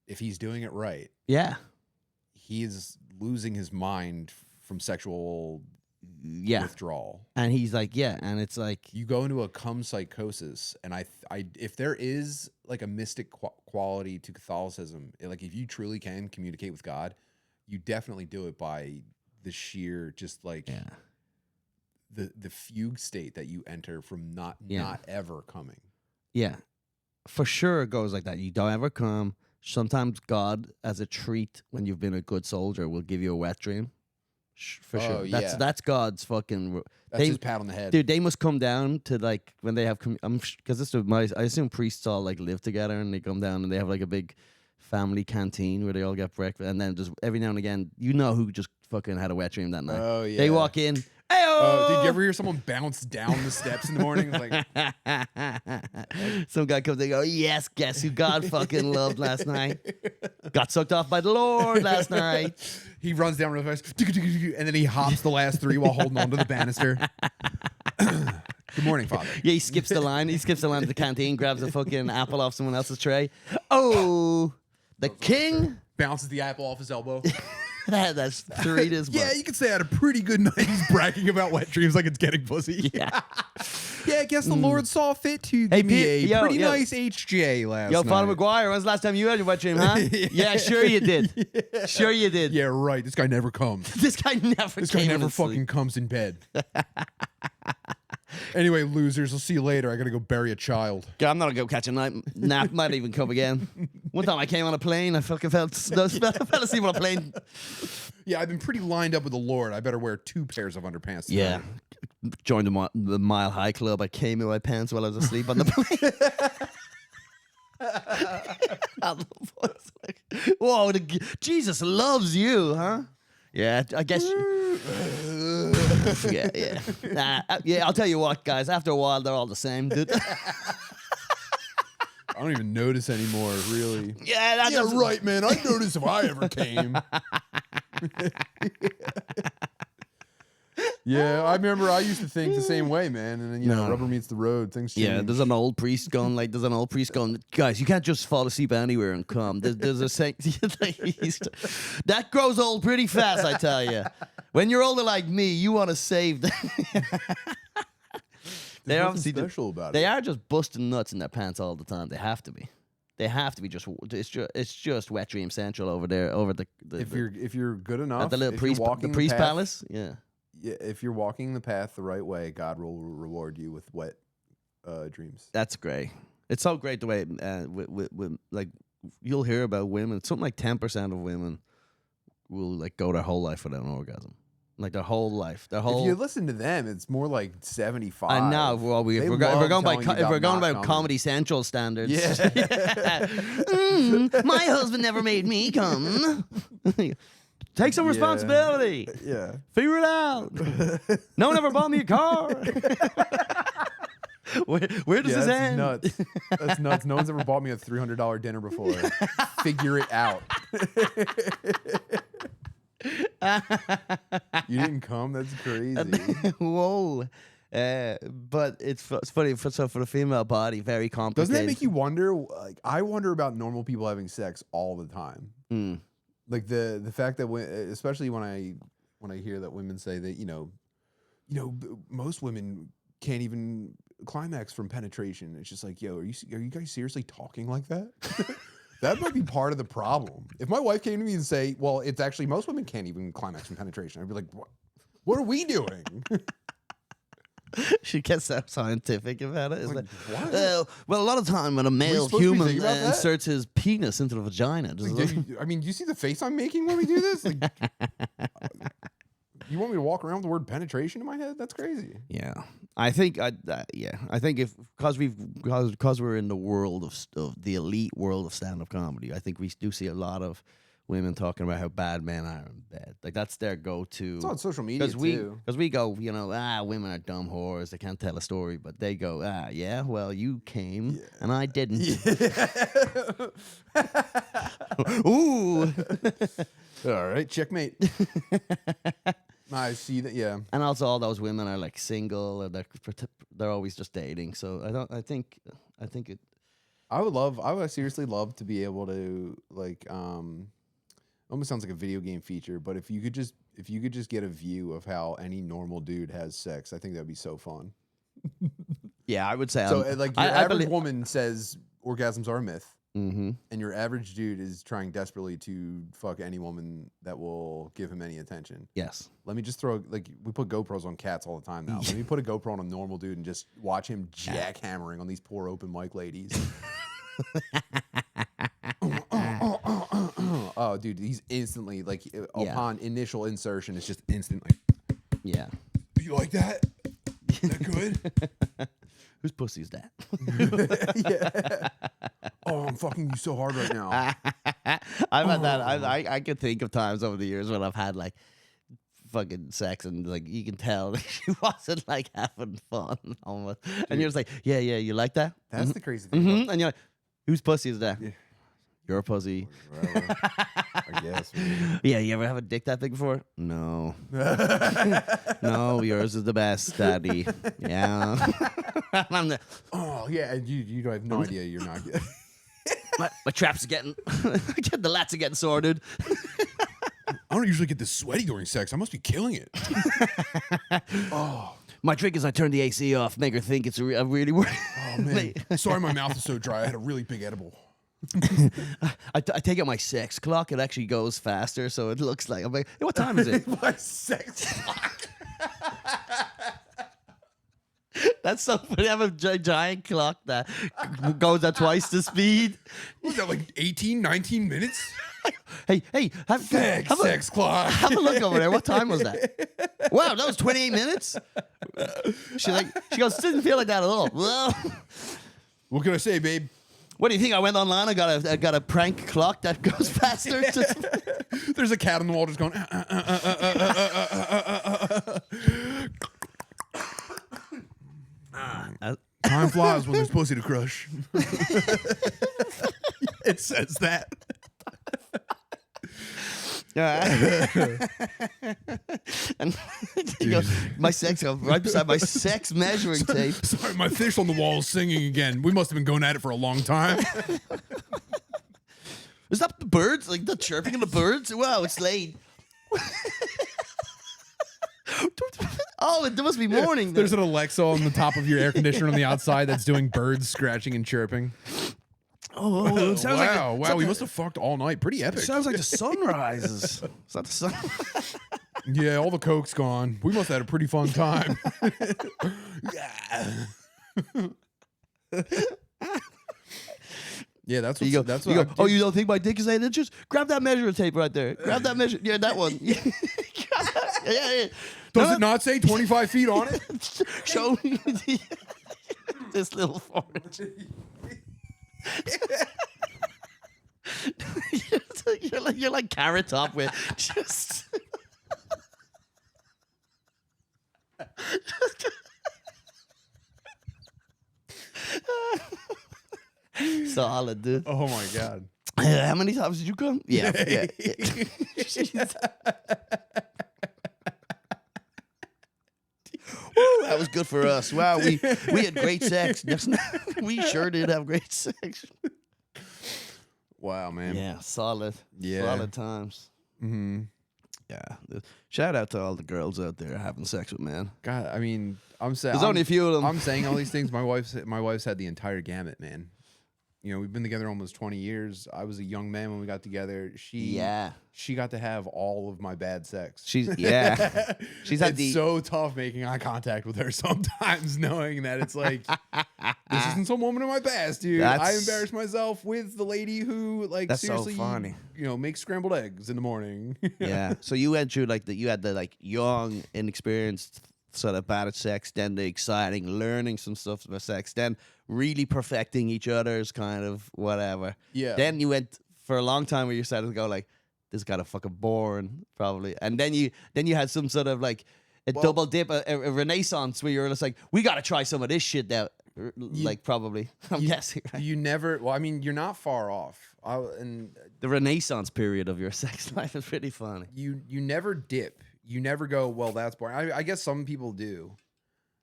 if he's doing it right, yeah, he is losing his mind from sexual withdrawal. And he's like, yeah, and it's like you go into a cum psychosis, and I if there is like a mystic quality to Catholicism, like if you truly can communicate with God, you definitely do it by the sheer just like the fugue state that you enter from not ever coming. Yeah, for sure it goes like that. You don't ever come. Sometimes God, as a treat, when you've been a good soldier, will give you a wet dream. For sure. That's God's fucking. That's his pat on the head, dude. They must come down to like when they have because this is I assume priests all like live together and they come down and they have like a big family canteen where they all get breakfast, and then just every now and again, you know who just fucking had a wet dream that night. Oh yeah. They walk in. Oh, did you ever hear someone bounce down the steps in the morning? Like some guy comes and go, yes, guess who God fucking loved last night? Got sucked off by the Lord last night. He runs down real fast, and then he hops the last 3 while holding on to the banister. Good morning, Father. Yeah, he skips the line. He skips the line to the canteen, grabs a fucking apple off someone else's tray. Oh, the king bounces the apple off his elbow. That's 3 this month. Yeah, you could say I had a pretty good night. He's bragging about wet dreams like it's getting pussy. Yeah. Yeah, I guess the Lord saw fit to give me a pretty nice HJ last night. Father McGuire, when's the last time you had a wet dream, huh? Yeah, sure you did. Yeah. Sure you did. Yeah, right. This guy never comes. This guy never fucking comes in bed. Anyway, losers, I'll see you later. I gotta go bury a child. I'm not gonna go catch a nap. Might even come again. One time I came on a plane. I fucking fell asleep on a plane. Yeah, I've been pretty lined up with the Lord. I better wear 2 pairs of underpants tonight. Yeah. Joined the Mile High Club. I came in my pants while I was asleep on the plane. Whoa, Jesus loves you, huh? Yeah, I guess. Yeah. I'll tell you what, guys. After a while, they're all the same, dude. I don't even notice anymore, really. Yeah, right, man. I'd notice if I ever came. Yeah, I remember I used to think the same way, man. And then, rubber meets the road. Things change. Yeah, there's an old priest going, guys, you can't just fall asleep anywhere and come. There's a saying. That grows old pretty fast, I tell you. When you're older like me, you want to save them. They're obviously special about it. They are just busting nuts in their pants all the time. They have to be. They have to be just. It's just wet dream central over there. Over the if you're good enough at the little priest palace. Yeah. Yeah, if you're walking the path the right way, God will reward you with wet dreams. That's great. It's so great the way with like you'll hear about women. Something like 10% of women will like go their whole life without an orgasm. Like their whole life, their whole. If you listen to them, it's more like 75. I know. Well, if we're going by Comedy Central standards, yeah. My husband never made me come. Take some responsibility. Yeah. Figure it out. No one ever bought me a car. Where does this end? Nuts. That's nuts. No one's ever bought me a $300 dinner before. Figure it out. You didn't come? That's crazy. Whoa. But it's funny for the female body, very complicated. Doesn't that make you wonder? Like, I wonder about normal people having sex all the time. Like the fact that especially when I hear that women say that you know most women can't even climax from penetration. It's just like, yo, are you guys seriously talking like that? That might be part of the problem. If my wife came to me and say, well, it's actually most women can't even climax from penetration, I'd be like, what are we doing? She gets so scientific about it. Like, what? Well, a lot of time when a male human inserts his penis into the vagina. I mean, do you see the face I'm making when we do this? Like, you want me to walk around with the word penetration in my head? That's crazy. Yeah, I think because we're in the world of the elite world of stand-up comedy, I think we do see a lot of women talking about how bad men are in bed. Like that's their go-to. It's on social media too. Because we go, women are dumb whores. They can't tell a story. But they go, yeah, well, you came and I didn't. Yeah. Ooh. All right, checkmate. I see that. Yeah. And also, all those women are like single, or they're always just dating. So I think it. I would seriously love to be able to like almost sounds like a video game feature, but if you could just get a view of how any normal dude has sex, I think that'd be so fun. Yeah, I would say so. Like your average woman says orgasms are a myth, and your average dude is trying desperately to fuck any woman that will give him any attention. Yes. Let me just throw we put GoPros on cats all the time now. Let me put a GoPro on a normal dude and just watch him jackhammering on these poor open mic ladies. Oh, dude, he's instantly like upon initial insertion, it's just instantly. Yeah. You like that? Is that good? Whose pussy is that? Yeah. Oh, I'm fucking you so hard right now. I've had that. I can think of times over the years when I've had like fucking sex and like you can tell she wasn't like having fun almost. Dude. And you're just like, yeah, you like that? That's the crazy thing. And you're like, whose pussy is that? Yeah. Your pussy. I guess. Man. Yeah, you ever have a dick that big before? No. No, yours is the best, daddy. Yeah. Oh, yeah, and you have no idea you're not getting. My traps are getting, the lats are getting sorted. I don't usually get this sweaty during sex. I must be killing it. Oh. My trick is I turn the AC off, make her think it's really work. Oh, man. Sorry my mouth is so dry. I had a really big edible. I take out my sex clock. It actually goes faster, so it looks like I'm like, hey, what time is it? My sex clock. That's so funny. I have a giant clock that goes at twice the speed. Was that like 18, 19 minutes? Hey, have sex clock. Have a look over there. What time was that? Wow, that was 28 minutes. She goes, didn't feel like that at all. Well, what can I say, babe? What do you think? I went online. I got a prank clock that goes faster. There's a cat on the wall just going. Time flies when there's pussy to crush. It says that. And he goes, my sex right beside my sex measuring tape. Sorry, my fish on the wall is singing again. We must have been going at it for a long time. Is that the birds? Like the chirping of the birds? Wow, it's late. Oh, there must be morning. There's an Alexa on the top of your air conditioner on the outside that's doing birds scratching and chirping. Oh, wow! We must have fucked all night. Pretty epic. Sounds like the sun rises. Is that the sun? Yeah, all the coke's gone. We must have had a pretty fun time. Yeah, that's You what. go, That's you what. go, oh, you don't think my dick is 8 inches? Grab that measuring tape right there. Grab that measure. Yeah, that one. yeah. Does it not say 25 feet on it? Show me this little forehead. you're like Carrot Top with just. Solid, dude. Oh my god. How many times did you come? Yeah. Woo, that was good for us. Wow, we had great sex. We sure did have great sex. Wow, man. Yeah, solid. Yeah. Solid times. Mm-hmm. Yeah. Shout out to all the girls out there having sex with men. God, I mean, I'm saying There's only a few of them. I'm saying all these things. My wife's had the entire gamut, man. You know, we've been together almost 20 years. I was a young man when we got together. She got to have all of my bad sex. She's had it's so tough making eye contact with her sometimes, knowing that it's like this isn't some woman in my past, dude. I embarrassed myself with the lady who, like, that's seriously, so funny. You know, makes scrambled eggs in the morning. Yeah. So you went through you had the like young, inexperienced sort of bad at sex, then the exciting learning some stuff about sex, then really perfecting each other's kind of whatever. Yeah. Then you went for a long time where you started to go like, this got a fucking boring probably, and then you had some sort of like a double dip, a renaissance where you're just like, we got to try some of this shit now. Like probably, I'm guessing. Right? You never. Well, I mean, you're not far off. And the renaissance period of your sex life is pretty funny. You never dip. You never go, well, that's boring. I guess some people do.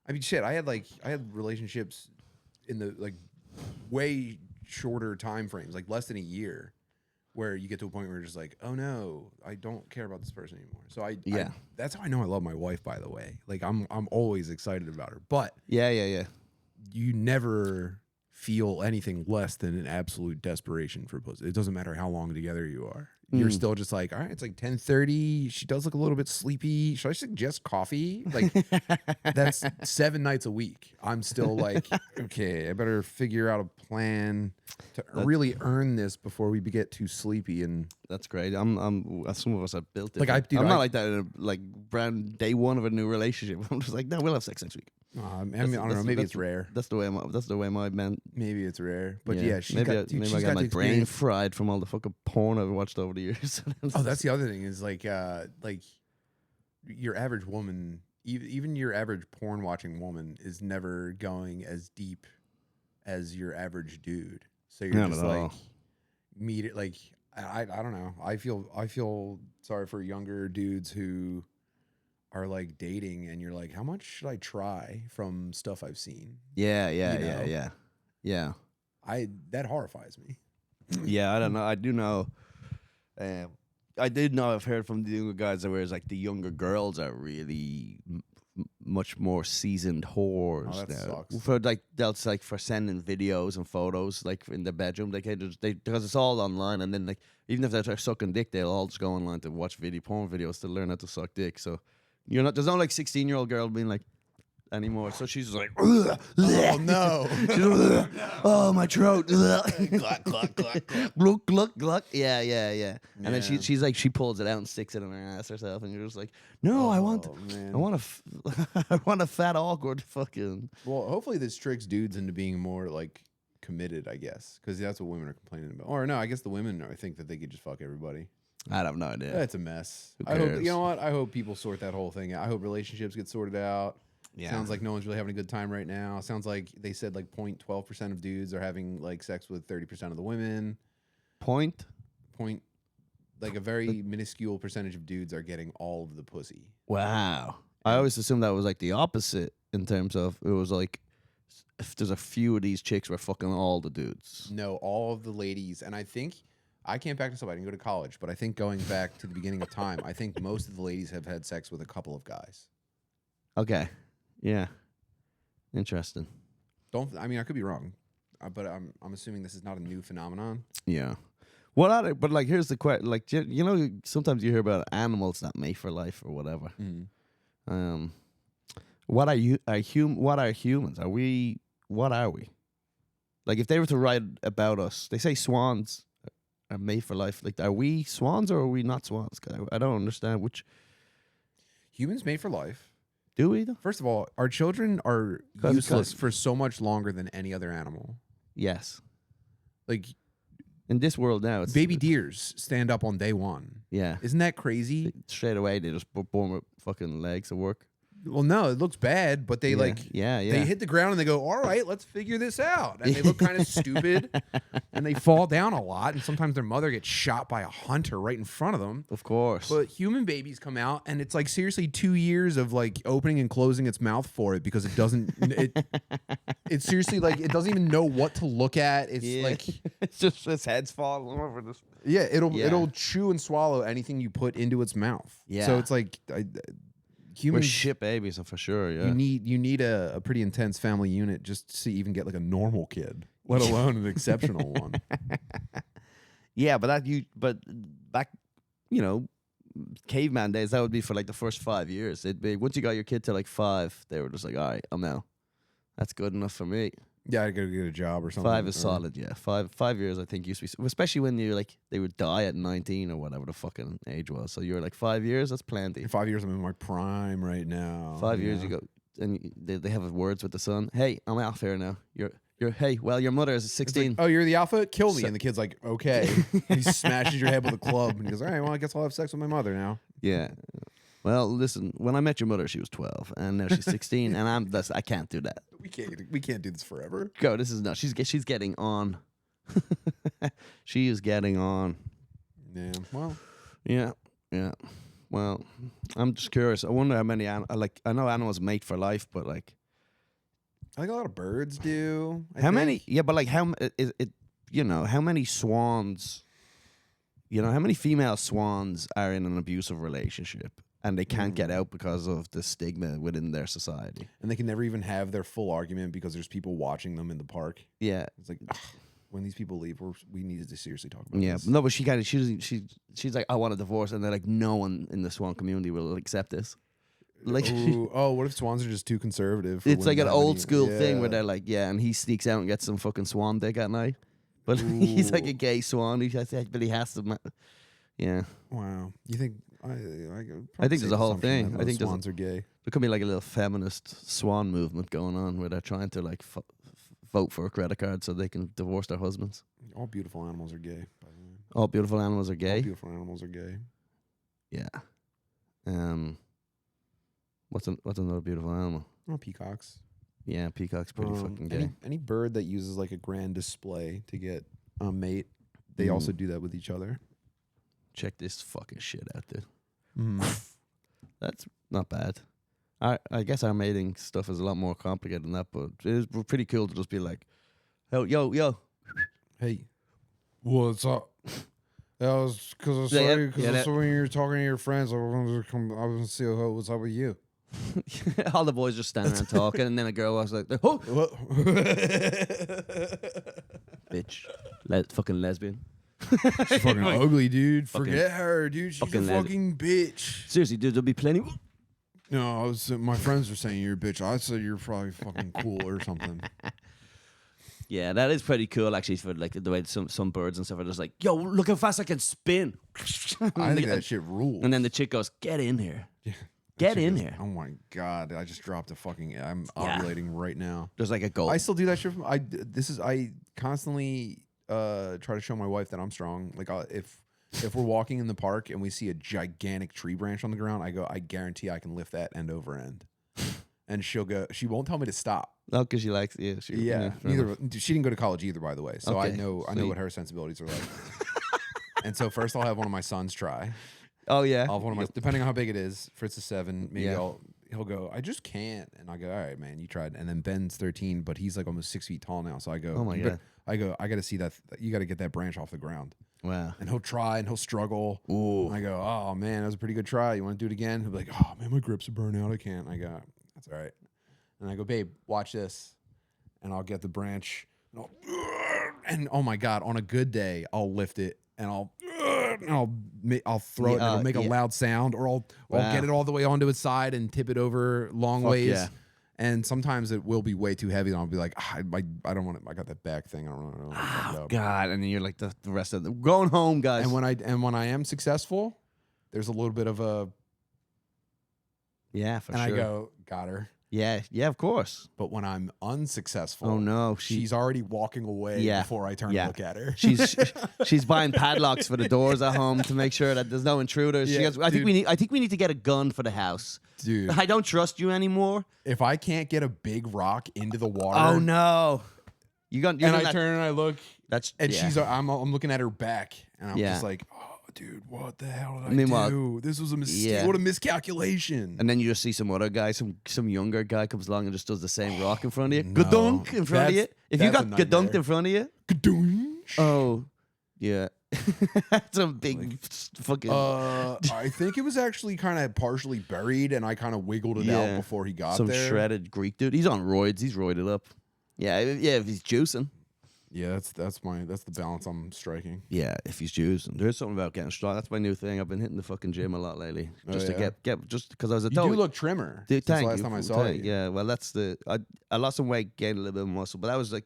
I mean, shit. I had relationships in the like way shorter time frames, like less than a year, where you get to a point where you're just like, oh no, I don't care about this person anymore. So that's how I know I love my wife, by the way. Like I'm always excited about her. But yeah. You never feel anything less than an absolute desperation for pussy. It doesn't matter how long together you are. You're still just like, all right, it's like 10:30. She does look a little bit sleepy. Should I suggest coffee? Like, that's 7 nights a week. I'm still like, okay, I better figure out a plan to really earn this before we get too sleepy. And that's great. I'm some of us have built it. Like I'm not like that in brand day one of a new relationship. I'm just like, no, we'll have sex next week. I mean, I don't know. Maybe it's rare. That's the way my men. Maybe it's rare, but yeah, maybe I got my brain fried from all the fucking porn I've watched over the years. Oh, that's the other thing is like your average woman, even your average porn watching woman, is never going as deep as your average dude. So you're just like meet it. Like I don't know. I feel sorry for younger dudes who are like dating and you're like, how much should I try from stuff I've seen? Yeah. That horrifies me. Yeah, I don't know. I do know. I did know. I've heard from the younger guys that whereas like the younger girls are really much more seasoned whores. Oh, that now. sucks. For like that's like for sending videos and photos like in the bedroom. They because it's all online, and then like even if they're sucking dick, they'll all just go online to watch porn videos to learn how to suck dick. So there's no like 16-year-old girl being like anymore. So she's like, oh no, oh my throat, gluck gluck gluck gluck gluck gluck. Yeah. And then she's like, she pulls it out and sticks it in her ass herself, and you're just like, no, I want a fat awkward fucking. Well, hopefully this tricks dudes into being more like committed, I guess, because that's what women are complaining about. Or no, I guess the women think that they could just fuck everybody. I have no idea. That's a mess. Who I hope, cares? you know what? I hope people sort that whole thing out. I hope relationships get sorted out. Yeah. Sounds like no one's really having a good time right now. Sounds like they said like 0.12% of dudes are having like sex with 30% of the women. Like a very minuscule percentage of dudes are getting all of the pussy. Wow. I always assumed that was like the opposite in terms of it was like if there's a few of these chicks were fucking all the dudes. No, all of the ladies. And I think, I can't back this up. I didn't go to college, but I think going back to the beginning of time, I think most of the ladies have had sex with a couple of guys. Okay. Yeah. Interesting. I mean, I could be wrong, but I'm assuming this is not a new phenomenon. Yeah. But like, here's the question. Like, sometimes you hear about animals that mate for life or whatever. Like if they were to write about us, they say swans are made for life. Like, are we swans or are we not swans? I don't understand which. Humans made for life. Do we though? First of all, our children are 'Cause- useless for so much longer than any other animal. Yes. Like In this world now, it's baby deers stand up on day one. Yeah. Isn't that crazy? Straight away, they just born with fucking legs at work. Well, no, it looks bad, but they they hit the ground and they go, all right, let's figure this out. And they look kind of stupid and they fall down a lot. And sometimes their mother gets shot by a hunter right in front of them. Of course. But human babies come out and it's like seriously 2 years of like opening and closing its mouth for it because it doesn't, it's seriously like, it doesn't even know what to look at. It's like, it's just its head's falling over this. yeah, it'll chew and swallow anything you put into its mouth. Yeah. So it's like, We're humans, shit babies, for sure. Yeah. you need a pretty intense family unit just to even get like a normal kid, let alone an exceptional one. Yeah, but but back, caveman days, that would be for like the first 5 years. It'd be once you got your kid to like 5, they were just like, all right, I'm out. That's good enough for me. Yeah, I gotta get a job or something. 5 is solid, yeah. 5 years, I think, used to be, especially when you like they would die at 19 or whatever the fucking age was. So you're like 5 years, that's plenty. In 5 years, I'm in my prime right now. 5 years, you go, and they have words with the son. Hey, I'm off here now. Hey, well, your mother is 16. Like, oh, you're the alpha? Kill me. And the kid's like, okay. He smashes your head with a club and he goes, all right, well, I guess I'll have sex with my mother now. Yeah. Well, listen, when I met your mother, she was 12, and now she's 16, and I can't do that. We can't do this forever. Go, this is not. She's getting on. She is getting on. Yeah. Well. Yeah. Well, I'm just curious. I wonder how many I know animals mate for life, but like, I think a lot of birds do. How many? Yeah, but like how is it? How many swans? How many female swans are in an abusive relationship and they can't get out because of the stigma within their society, and they can never even have their full argument because there's people watching them in the park. Yeah, it's like when these people leave, we needed to seriously talk about. Yeah, this. no, but she's like, I want a divorce, and they're like, no one in the swan community will accept this. Like, what if swans are just too conservative? It's like an old school thing where they're like, yeah, and he sneaks out and gets some fucking swan dick at night, but he's like a gay swan. But he has to. Yeah. Wow. You think? I think there's a whole thing. I think swans are gay. There could be like a little feminist swan movement going on where they're trying to like vote for a credit card so they can divorce their husbands. All beautiful animals are gay, by the way. All beautiful animals are gay. All beautiful animals are gay. Yeah. What's another beautiful animal? Oh, peacocks. Yeah, peacock's pretty fucking gay. Any bird that uses like a grand display to get a mate, they also do that with each other. Check this fucking shit out, dude. That's not bad. I guess our mating stuff is a lot more complicated than that, but it's pretty cool to just be like, oh, yo. Hey, what's up? That was because I saw when you were talking to your friends. I was going to see what's up with you. All the boys just standing around talking, and then a girl was like, oh! Bitch. Fucking lesbian. She's fucking ugly, dude. Forget her, dude. She's a fucking bitch. Seriously, dude, there'll be plenty. No, my friends were saying you're a bitch. I said you're probably fucking cool or something. Yeah, that is pretty cool, actually, for like the way some birds and stuff are just like, yo, look how fast I can spin. I think that shit rules. And then the chick goes, get in here. Yeah. Get in here. Oh my God. I just dropped a fucking, I'm ovulating right now. There's like a goal. I still do that shit. I constantly try to show my wife that I'm strong. Like if we're walking in the park and we see a gigantic tree branch on the ground, I guarantee I can lift that end over end. And she won't tell me to stop. Oh, because she likes, she didn't go to college either, by the way. So okay, I know what her sensibilities are like. And so first I'll have one of my sons try. Oh yeah. I'll have one of my, depending on how big it is. Fritz is 7. Maybe he'll go, I just can't. And I go, all right, man, you tried. And then Ben's 13, but he's like almost 6 feet tall now. So I go, oh my God. I go, I got to see that. You got to get that branch off the ground. Wow. And he'll try and he'll struggle. Ooh. And I go, oh man, that was a pretty good try. You want to do it again? He'll be like, oh man, my grips are burning out. I can't. And I go, that's all right. And I go, babe, watch this. And I'll get the branch. And oh my God, on a good day, I'll lift it and I'll throw it and it'll make a loud sound, or I'll get it all the way onto its side and tip it over long ways. Yeah. And sometimes it will be way too heavy, and I'll be like, I don't want it. I got that back thing. I don't want to fuck it Oh up. God! And then you're like the rest of them going home, guys. And when I am successful, there's a little bit of a yeah, for and sure. I go, got her. Yeah, of course. But when I'm unsuccessful, Oh no, she's already walking away before I turn to look at her. She's buying padlocks for the doors at home to make sure that there's no intruders. Yeah, she goes, I think we need to get a gun for the house. Dude, I don't trust you anymore. if I can't get a big rock into the water, Oh no. I turn and I look, she's I'm looking at her back, and I'm just like, oh, dude, what the hell did I do? This was a mistake. Yeah. What a miscalculation. and then you just see some other guy, some younger guy comes along and just does the same rock in front of you. No. Gadunk in front of you. If you That's got a gadunked nightmare. in front of you, Gadoosh. oh yeah. That's a big fucking I think it was actually kind of partially buried, and I kind of wiggled it out before he got some there. shredded Greek dude. He's on roids. He's roided up. Yeah, if he's juicing. Yeah, that's the balance I'm striking. Yeah, if he's juicing. There's something about getting strong. That's my new thing. I've been hitting the fucking gym a lot lately. Just to get just because I was a You do look trimmer. Dude, since thank last you. time I saw you. Yeah, well, that's I lost some weight, gained a little bit of muscle, but that was like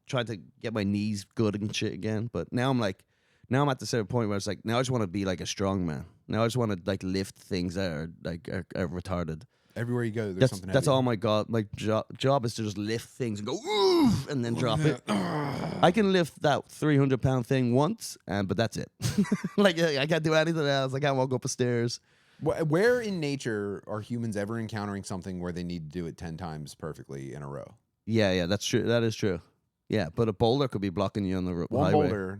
trying to get my knees good and shit again. But now I'm at the certain point where it's like, now I just want to be like a strong man. Now I just want to like lift things that are like are retarded. Everywhere you go, there's something heavy. That's all my job is to just lift things and go ooh, and then drop it. I can lift that 300-pound thing once, but that's it. Like I can't do anything else. I can't walk up a stairs. Where in nature are humans ever encountering something where they need to do it 10 times perfectly in a row? Yeah, that's true. That is true. Yeah, but a boulder could be blocking you on the highway. One boulder.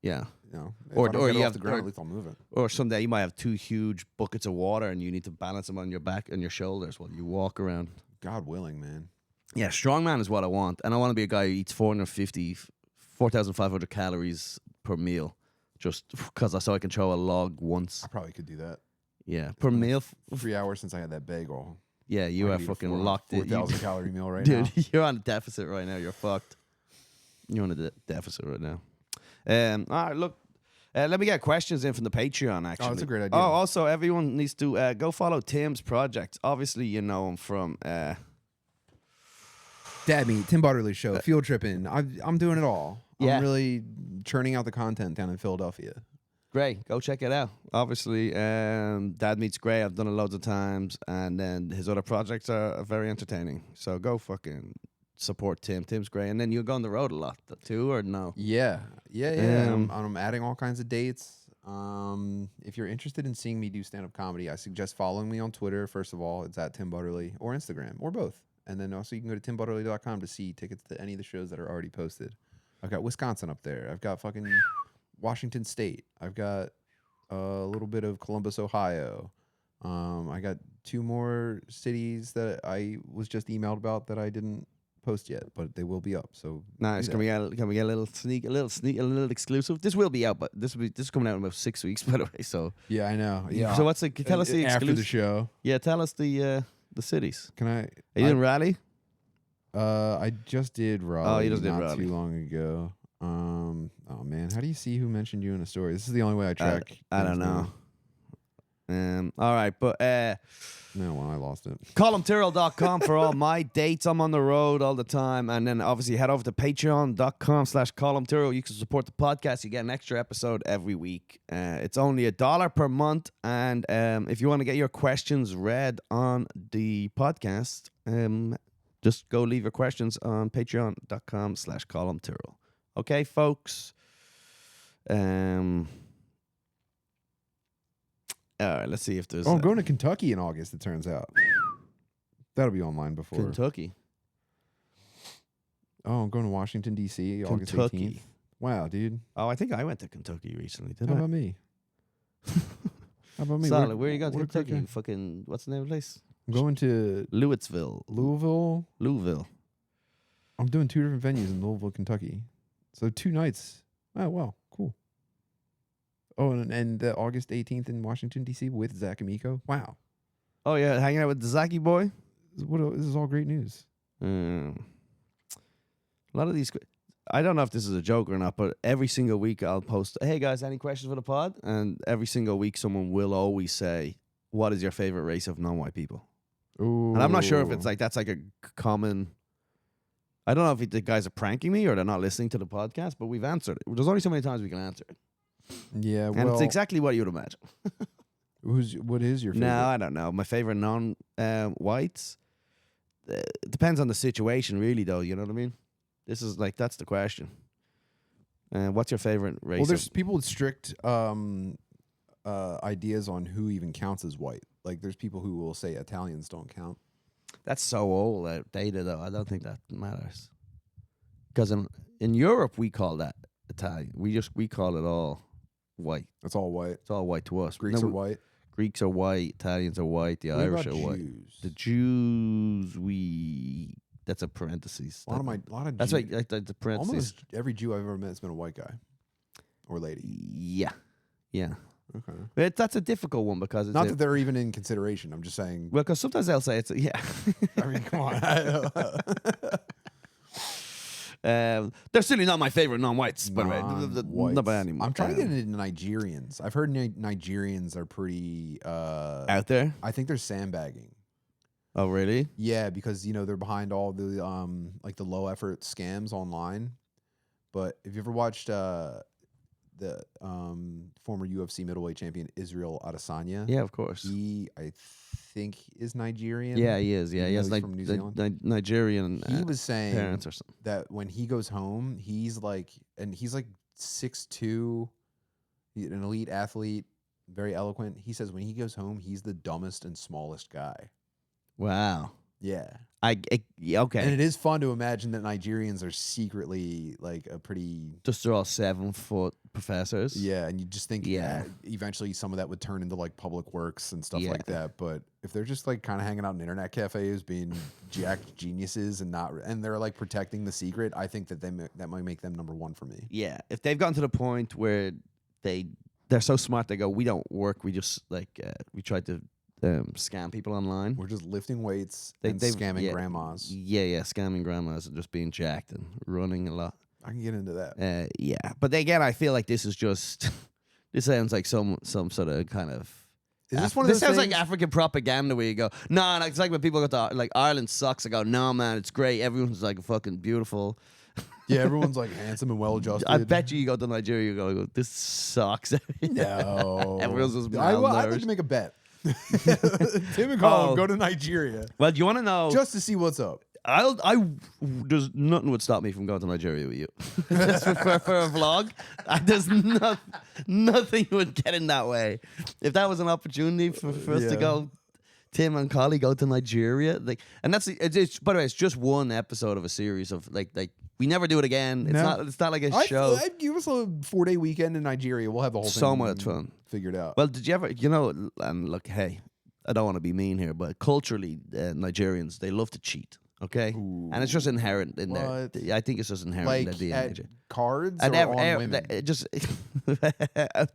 Yeah. You know, Or you off have the ground, at least I'll move it. Or someday you might have 2 huge buckets of water and you need to balance them on your back and your shoulders while you walk around. God willing, man. Yeah, strongman is what I want. And I want to be a guy who eats 4,500 calories per meal just because I can throw a log once. I probably could do that. Yeah, per meal. 3 hours since I had that bagel. Yeah, you I are could eat a fucking locked in. 4,000 calorie meal right Dude, now. you're on a deficit right now. You're fucked. You're on a deficit right now. All right, look. Let me get questions in from the Patreon, actually. Oh, that's a great idea. Oh, also, everyone needs to go follow Tim's project. Obviously, you know him from... Dad Meat, Tim Butterly Show, Field Trippin. I'm doing it all. Yeah. I'm really churning out the content down in Philadelphia. Great. Go check it out. Obviously, Dad Meat's great. I've done it loads of times. And then his other projects are very entertaining. So go fucking support Tim. Tim's great. And then you go on the road a lot, too, or no? Yeah. I'm adding all kinds of dates. If you're interested in seeing me do stand-up comedy, I suggest following me on Twitter, first of all. It's at Tim Butterly, or Instagram, or both. And then also you can go to timbutterly.com to see tickets to any of the shows that are already posted. I've got Wisconsin up there. I've got fucking Washington State. I've got a little bit of Columbus, Ohio. I got 2 more cities that I was just emailed about that I didn't post yet, but they will be up. So nice. Can we get a little sneak, a little exclusive? This will be out, but this is coming out in about 6 weeks, by the way. So yeah, I know. Yeah. So tell us the after exclusive the show. Yeah, tell us the cities. Can I? Are you in Raleigh? I just did Raleigh. Oh, you just did not Raleigh too long ago. Oh man, how do you see who mentioned you in a story? This is the only way I track. I don't know. All right, but no, well, I lost it. ColumTyrrell.com for all my dates. I'm on the road all the time. And then obviously head over to patreon.com/ColumTyrrell. You can support the podcast. You get an extra episode every week. It's only $1 per month. And if you want to get your questions read on the podcast, just go leave your questions on patreon.com/ColumTyrrell. Okay, folks. All right, let's see if there's... Oh, I'm going to Kentucky in August, it turns out. That'll be online before. Kentucky. Oh, I'm going to Washington, D.C. August 18th. Wow, dude. Oh, I think I went to Kentucky recently, How didn't I? about me? How about me? Solid. Where you going to what Kentucky? Kentucky? Fucking, what's the name of the place? I'm going to Louisville. Louisville. I'm doing 2 different venues in Louisville, Kentucky. So 2 nights. Oh, wow. Cool. Oh, and August 18th in Washington, D.C. with Zach Amico. Wow. Oh, yeah, hanging out with the Zaki boy? This is all great news. A lot of these... I don't know if this is a joke or not, but every single week I'll post, hey, guys, any questions for the pod? And every single week someone will always say, what is your favorite race of non-white people? Ooh. And I'm not sure if it's like that's like a common. I don't know if the guys are pranking me or they're not listening to the podcast, but we've answered it. There's only so many times we can answer it. Yeah, And it's exactly what you'd imagine. What is your favorite? No, I don't know. My favorite non-whites. It depends on the situation, really, though. You know what I mean? This is like, that's the question. What's your favorite race? Well, there's people with strict ideas on who even counts as white. Like, there's people who will say Italians don't count. That's so old, outdated, though. I don't think that matters. Because in Europe, we call that Italian. We call it all white. That's all white. It's all white to us. Greeks are white. Greeks are white. Italians are white. The Irish are white. Jews? The Jews, that's a parenthesis. A lot of That's Jews. like the parenthesis. Almost every Jew I've ever met has been a white guy or lady. Yeah. Okay. But that's a difficult one because it's Not that they're even in consideration. I'm just saying. well, because sometimes they'll say it's yeah. I mean, come on. They're certainly not my favorite non-whites, by the way. Not by any. I'm trying to get into Nigerians. I've heard Nigerians are pretty out there. I think they're sandbagging. Oh, really? Yeah, because they're behind all the like the low effort scams online. But if you ever watched the former UFC middleweight champion Israel Adesanya, Yeah, of course. he I think is Nigerian. Yeah, he is. Yeah, he has he's from New Zealand. Nigerian. He was saying parents or something. that when he goes home, he's like 6'2", an elite athlete, very eloquent. He says when he goes home, he's the dumbest and smallest guy. Wow. Yeah. Okay. And it is fun to imagine that Nigerians are secretly like a pretty... Just they're all 7-foot professors. Yeah, and you just think Yeah. Eventually some of that would turn into like public works and stuff Yeah. like that. But if they're just like kind of hanging out in internet cafes being jacked geniuses and they're like protecting the secret, I think that that might make them number one for me. Yeah. If they've gotten to the point where they're so smart, they go, we don't work. We just like we try to scam people online. We're just lifting weights and scamming grandmas. Yeah, scamming grandmas and just being jacked and running a lot. I can get into that. Yeah, but again, I feel like this is just. This sounds like some sort of kind of. Is this one of those sounds things? like African propaganda where you go, no, it's like when people go to like Ireland sucks. I go, no, man, it's great. Everyone's like fucking beautiful. Yeah, everyone's like handsome and well adjusted. I bet you go to Nigeria, you go, this sucks. No, Everyone's just I'd like malnourished. to make a bet. Tim and Colum go to Nigeria Well, do you want to know? just to see what's up. There's nothing would stop me from going to Nigeria with you. Just for a vlog. There's nothing would get in that way. If that was an opportunity for us to go, Tim and Collie go to Nigeria, and that's it's by the way, it's just one episode of a series of like we never do it again. It's not like a show. I'd give us a 4-day weekend in Nigeria. We'll have the whole thing So much fun figured out. Well, did you ever, and look, hey, I don't want to be mean here, but culturally, Nigerians, they love to cheat. Okay, Ooh. and it's just inherent in What? there. I think it's just inherent like in their at DNA. cards And or on women. just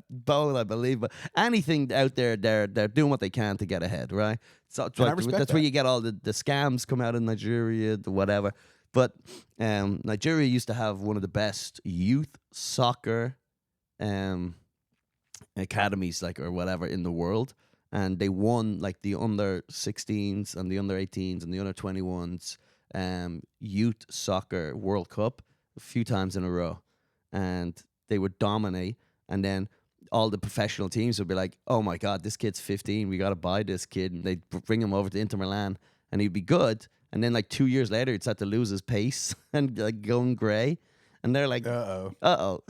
both, I believe, but anything out there, they're doing what they can to get ahead, right? So And I respect that's where you get all the scams come out in Nigeria, the whatever. But Nigeria used to have one of the best youth soccer academies, like or whatever, in the world. And they won like the under 16s and the under 18s and the under 21s youth soccer World Cup a few times in a row. And they would dominate. And then all the professional teams would be like, oh my God, this kid's 15. We got to buy this kid. And they'd bring him over to Inter Milan and he'd be good. And then like 2 years later, he'd start to lose his pace and like going grey. And they're like, uh-oh.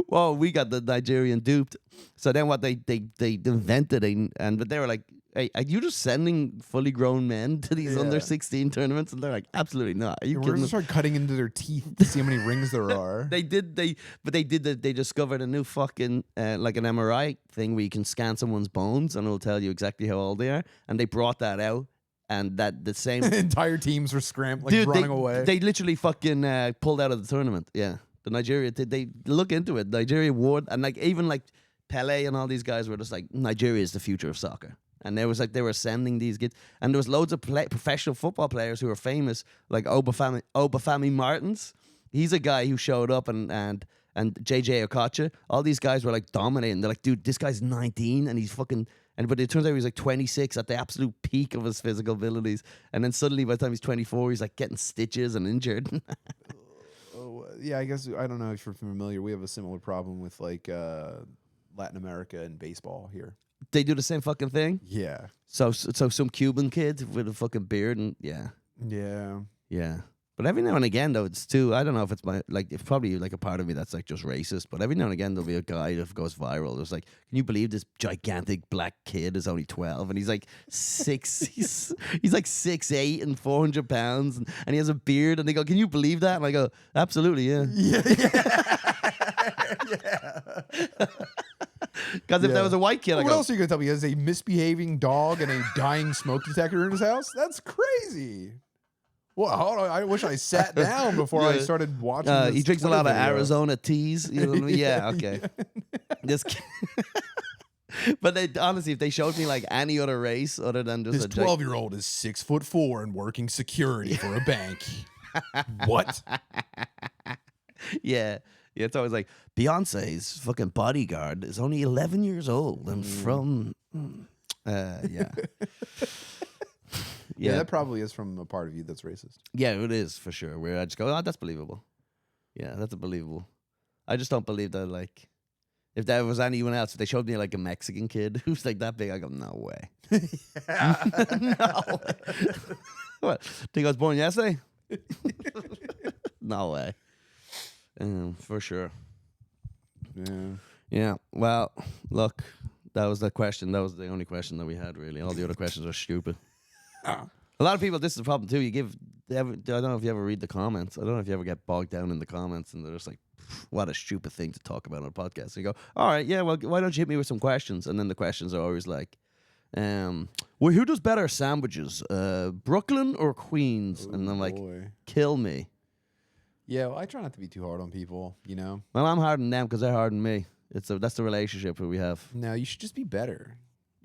Well, we got the Nigerian duped. So then what they invented but they were like, hey, are you just sending fully grown men to these under 16 tournaments? And they're like, absolutely not. Are you We're kidding gonna me? start cutting into their teeth to see how many rings there are. They discovered a new fucking like an MRI thing where you can scan someone's bones and it'll tell you exactly how old they are. And they brought that out. And that the same Entire teams were scrambling, running away. They literally fucking pulled out of the tournament. Yeah, the Nigeria. They look into it. Nigeria won, and like even like Pele and all these guys were just like, Nigeria is the future of soccer. And there was like they were sending these kids, and there was loads of professional football players who were famous, like Obafemi Martins. He's a guy who showed up and and JJ Okocha, all these guys were like dominating. They're like, dude, this guy's 19 and he's fucking. But it turns out he was like 26 at the absolute peak of his physical abilities. And then suddenly, by the time he's 24, he's like getting stitches and injured. Yeah, I guess, I don't know if you're familiar. We have a similar problem with like Latin America and baseball here. They do the same fucking thing? Yeah. So some Cuban kid with a fucking beard and yeah. But every now and again, though, it's too. I don't know if it's it's probably like a part of me that's like just racist. But every now and again, there'll be a guy that goes viral. It's like, can you believe this gigantic black kid is only 12 and he's like he's like 6'8" and 400 pounds and he has a beard and they go, can you believe that? And I go, absolutely, yeah. Because if there was a white kid, what else are you gonna tell me? He has a misbehaving dog and a dying smoke detector in his house? That's crazy. Well, hold on. I wish I sat down before I started watching this. He drinks a lot of video. Arizona teas. You know what I mean? Yeah, okay. This but honestly, if they showed me like any other race other than just this 12-year-old is 6'4" and working security for a bank. What? Yeah. It's always like Beyonce's fucking bodyguard is only 11 years old and from yeah. Yeah, that probably is from a part of you that's racist. Yeah, it is for sure. Where I just go, oh, that's believable. Yeah, that's believable. I just don't believe that, like, if there was anyone else, if they showed me like a Mexican kid who's like that big, I go, no way. No way. What? Think I was born yesterday? No way. For sure. Yeah. Well, look, that was the question. That was the only question that we had, really. All the other questions are stupid. A lot of people, this is the problem too. I don't know if you ever read the comments. I don't know if you ever get bogged down in the comments and they're just like, what a stupid thing to talk about on a podcast. So you go, all right, yeah, well, why don't you hit me with some questions? And then the questions are always like, well, who does better sandwiches, Brooklyn or Queens? And I'm like, kill me. Yeah, well, I try not to be too hard on people, you know? Well, I'm hard on them because they're hard on me. That's the relationship that we have. No, you should just be better.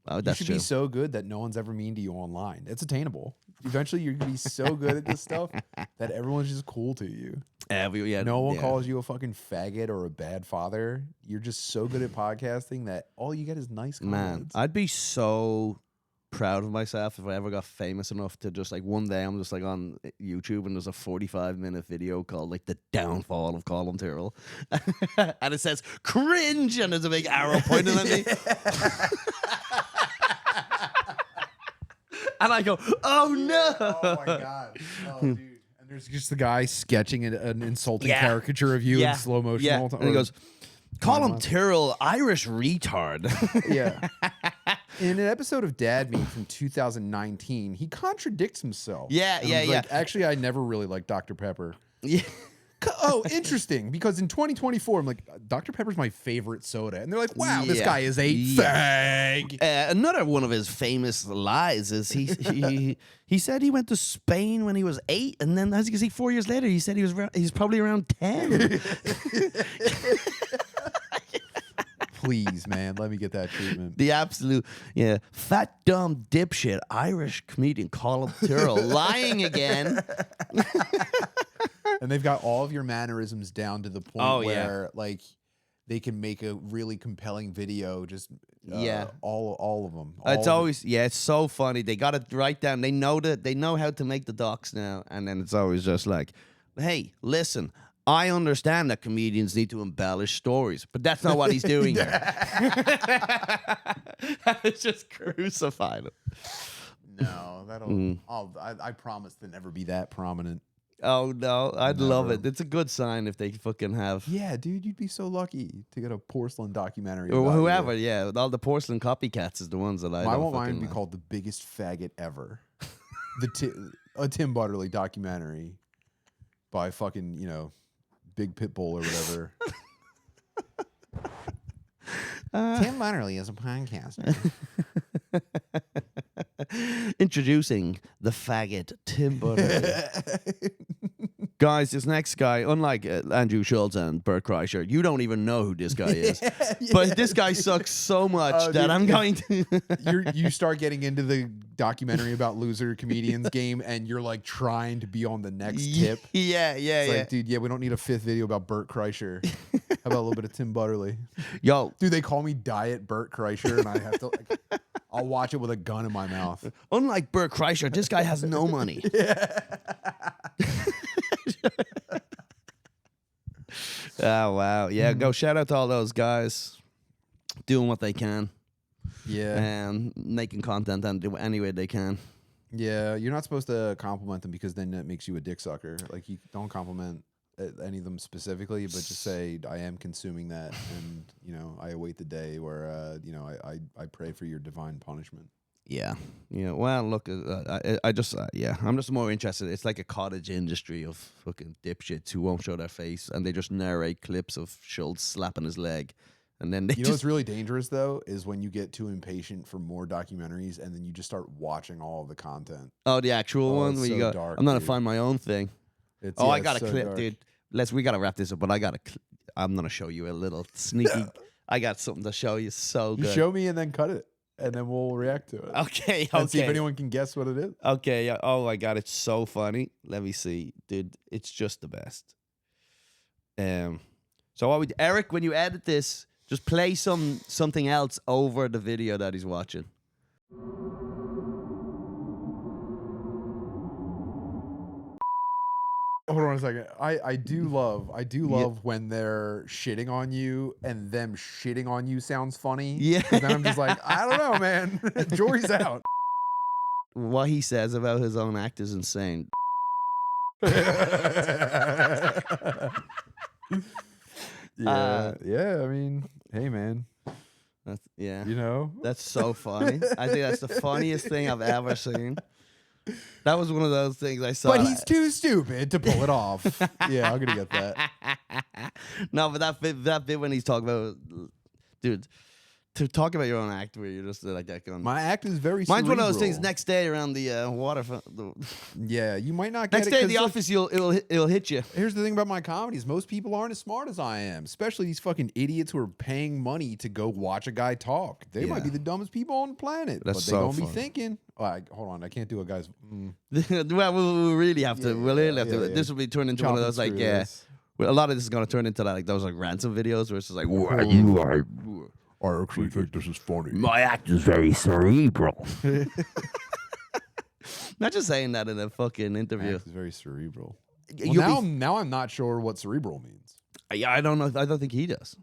Oh, you should be so good that no one's ever mean to you online. It's attainable. Eventually, you're going to be so good at this stuff that everyone's just cool to you. No one calls you a fucking faggot or a bad father. You're just so good at podcasting that all you get is nice comments. Man, I'd be so proud of myself if I ever got famous enough to just like one day I'm just like on YouTube and there's a 45-minute video called like The Downfall of Colum Tyrrell. And it says cringe and there's a big arrow pointing at me. And I go, oh no! Oh my god! Oh dude! And there's just the guy sketching an insulting caricature of you in slow motion the whole time. And he goes, Colum Tyrrell, Irish retard. Yeah. In an episode of Dad Meat from 2019, he contradicts himself. Yeah. Like, actually, I never really liked Dr. Pepper. Yeah. Oh, interesting. Because in 2024, I'm like, Dr. Pepper's my favorite soda. And they're like, wow, this guy is a fag. Another one of his famous lies is he said he went to Spain when he was 8. And then, as you can see, 4 years later, he said he's probably around 10. Please, man, let me get that treatment. The absolute, fat, dumb, dipshit Irish comedian Colum Tyrrell lying again. And they've got all of your mannerisms down to the point where, like, they can make a really compelling video. Just all of them. It's always it's so funny. They got it right down. They know how to make the docs now, and then it's always just like, hey, listen. I understand that comedians need to embellish stories, but that's not what he's doing here. It's just crucified him. No, that'll. I promise to never be that prominent. Oh no, I'd love it. It's a good sign if they fucking have. Yeah, dude, you'd be so lucky to get a porcelain documentary. Or whoever, all the porcelain copycats is the ones that I. I want mine to be called The Biggest Faggot Ever. A Tim Butterly documentary by fucking Big Pitbull or whatever. Tim Butterly is a podcaster. Introducing the faggot Tim Butterly. Guys, this next guy, unlike Andrew Schultz and Bert Kreischer, you don't even know who this guy is. But this guy sucks so much that I'm going to... you start getting into the documentary about loser comedians game, and you're like trying to be on the next tip. Yeah. Like, dude, we don't need a 5th video about Bert Kreischer. How about a little bit of Tim Butterly? Yo. Dude, they call me Diet Bert Kreischer, and I have to, like, I'll watch it with a gun in my mouth. Unlike Bert Kreischer, this guy has no money. Oh, wow. Yeah, go shout out to all those guys doing what they can. Yeah. And making content and do any way they can. Yeah, you're not supposed to compliment them because then that makes you a dick sucker. Like, you don't compliment any of them specifically, but just say, I am consuming that, and, you know, I await the day where, you know, I pray for your divine punishment. Yeah. Well, look, I'm just more interested. It's like a cottage industry of fucking dipshits who won't show their face, and they just narrate clips of Schultz slapping his leg. And then they know what's really dangerous, though, is when you get too impatient for more documentaries, and then you just start watching all of the content. Oh, the actual one where you go, dark, I'm going to find my own thing. I got a so clip, dark. dude. We got to wrap this up, but I'm going to show you a little sneaky. I got something to show you so good. You show me and then cut it, and then we'll react to it. Okay. And see if anyone can guess what it is. Okay. Yeah. Oh, my God. It's so funny. Let me see. Dude, it's just the best. So Eric, when you edit this, just play something else over the video that he's watching. Hold on a second. I do love when they're shitting on you and them shitting on you sounds funny. Yeah. 'Cause then I'm just like, I don't know, man. Jury's out. What he says about his own act is insane. Yeah. I mean, hey, man. Yeah. You know? That's so funny. I think that's the funniest thing I've ever seen. That was one of those things I saw. But he's too stupid to pull it off. Yeah, I'm gonna get that. No, but that bit when he's talking about, dude, to talk about your own act where you're just like that going. My act is very. Mine's one of those cerebral. things. Next day around the waterfront. Yeah, you might not get Next it. day at 'cause the look, office, it'll hit you. Here's the thing about my comedies. Most people aren't as smart as I am, especially these fucking idiots who are paying money to go watch a guy talk. They might be the dumbest people on the planet, That's but so they're going to be funny. thinking, hold on, I can't do a guy's... Well, we'll really have to. We'll really have to. yeah. This will be turned into one of those, like, well, a lot of this is going to turn into that, like those like ransom videos where it's just like, I actually think this is funny. my act is very cerebral. Not just saying that in a fucking interview. Act is very cerebral. You'll Well, be- now I'm not sure what cerebral means. Yeah, I don't know. I don't think he does.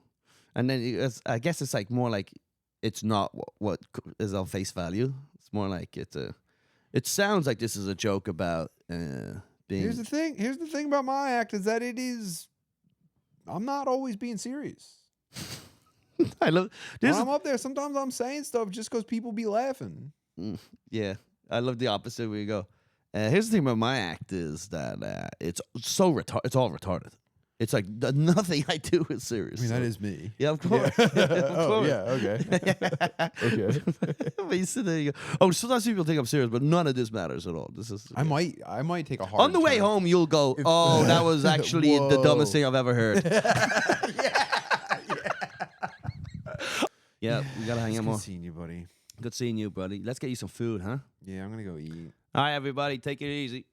And then I guess it's like more like it's not what is on face value. It's more like it sounds like this is a joke about being. Here's the thing about my act is that I'm not always being serious. I love When this. I'm up there, sometimes I'm saying stuff just because people be laughing. Yeah, I love the opposite where you go. Here's the thing about my act is that it's so retarded. It's all retarded. It's like nothing I do is serious. I mean, that is me. Yeah, of course. Yeah. Of Oh, course. yeah, okay. Okay. But you sit there, you go, oh, sometimes people think I'm serious, but none of this matters at all. This is. I might take a hard On the way turn. home, you'll go, oh, that was actually the Whoa. dumbest thing I've ever heard. Yeah, we gotta hang out It's more. good seeing you, buddy. Good seeing you, buddy. Let's get you some food, huh? Yeah, I'm gonna go eat. All right, everybody, take it easy.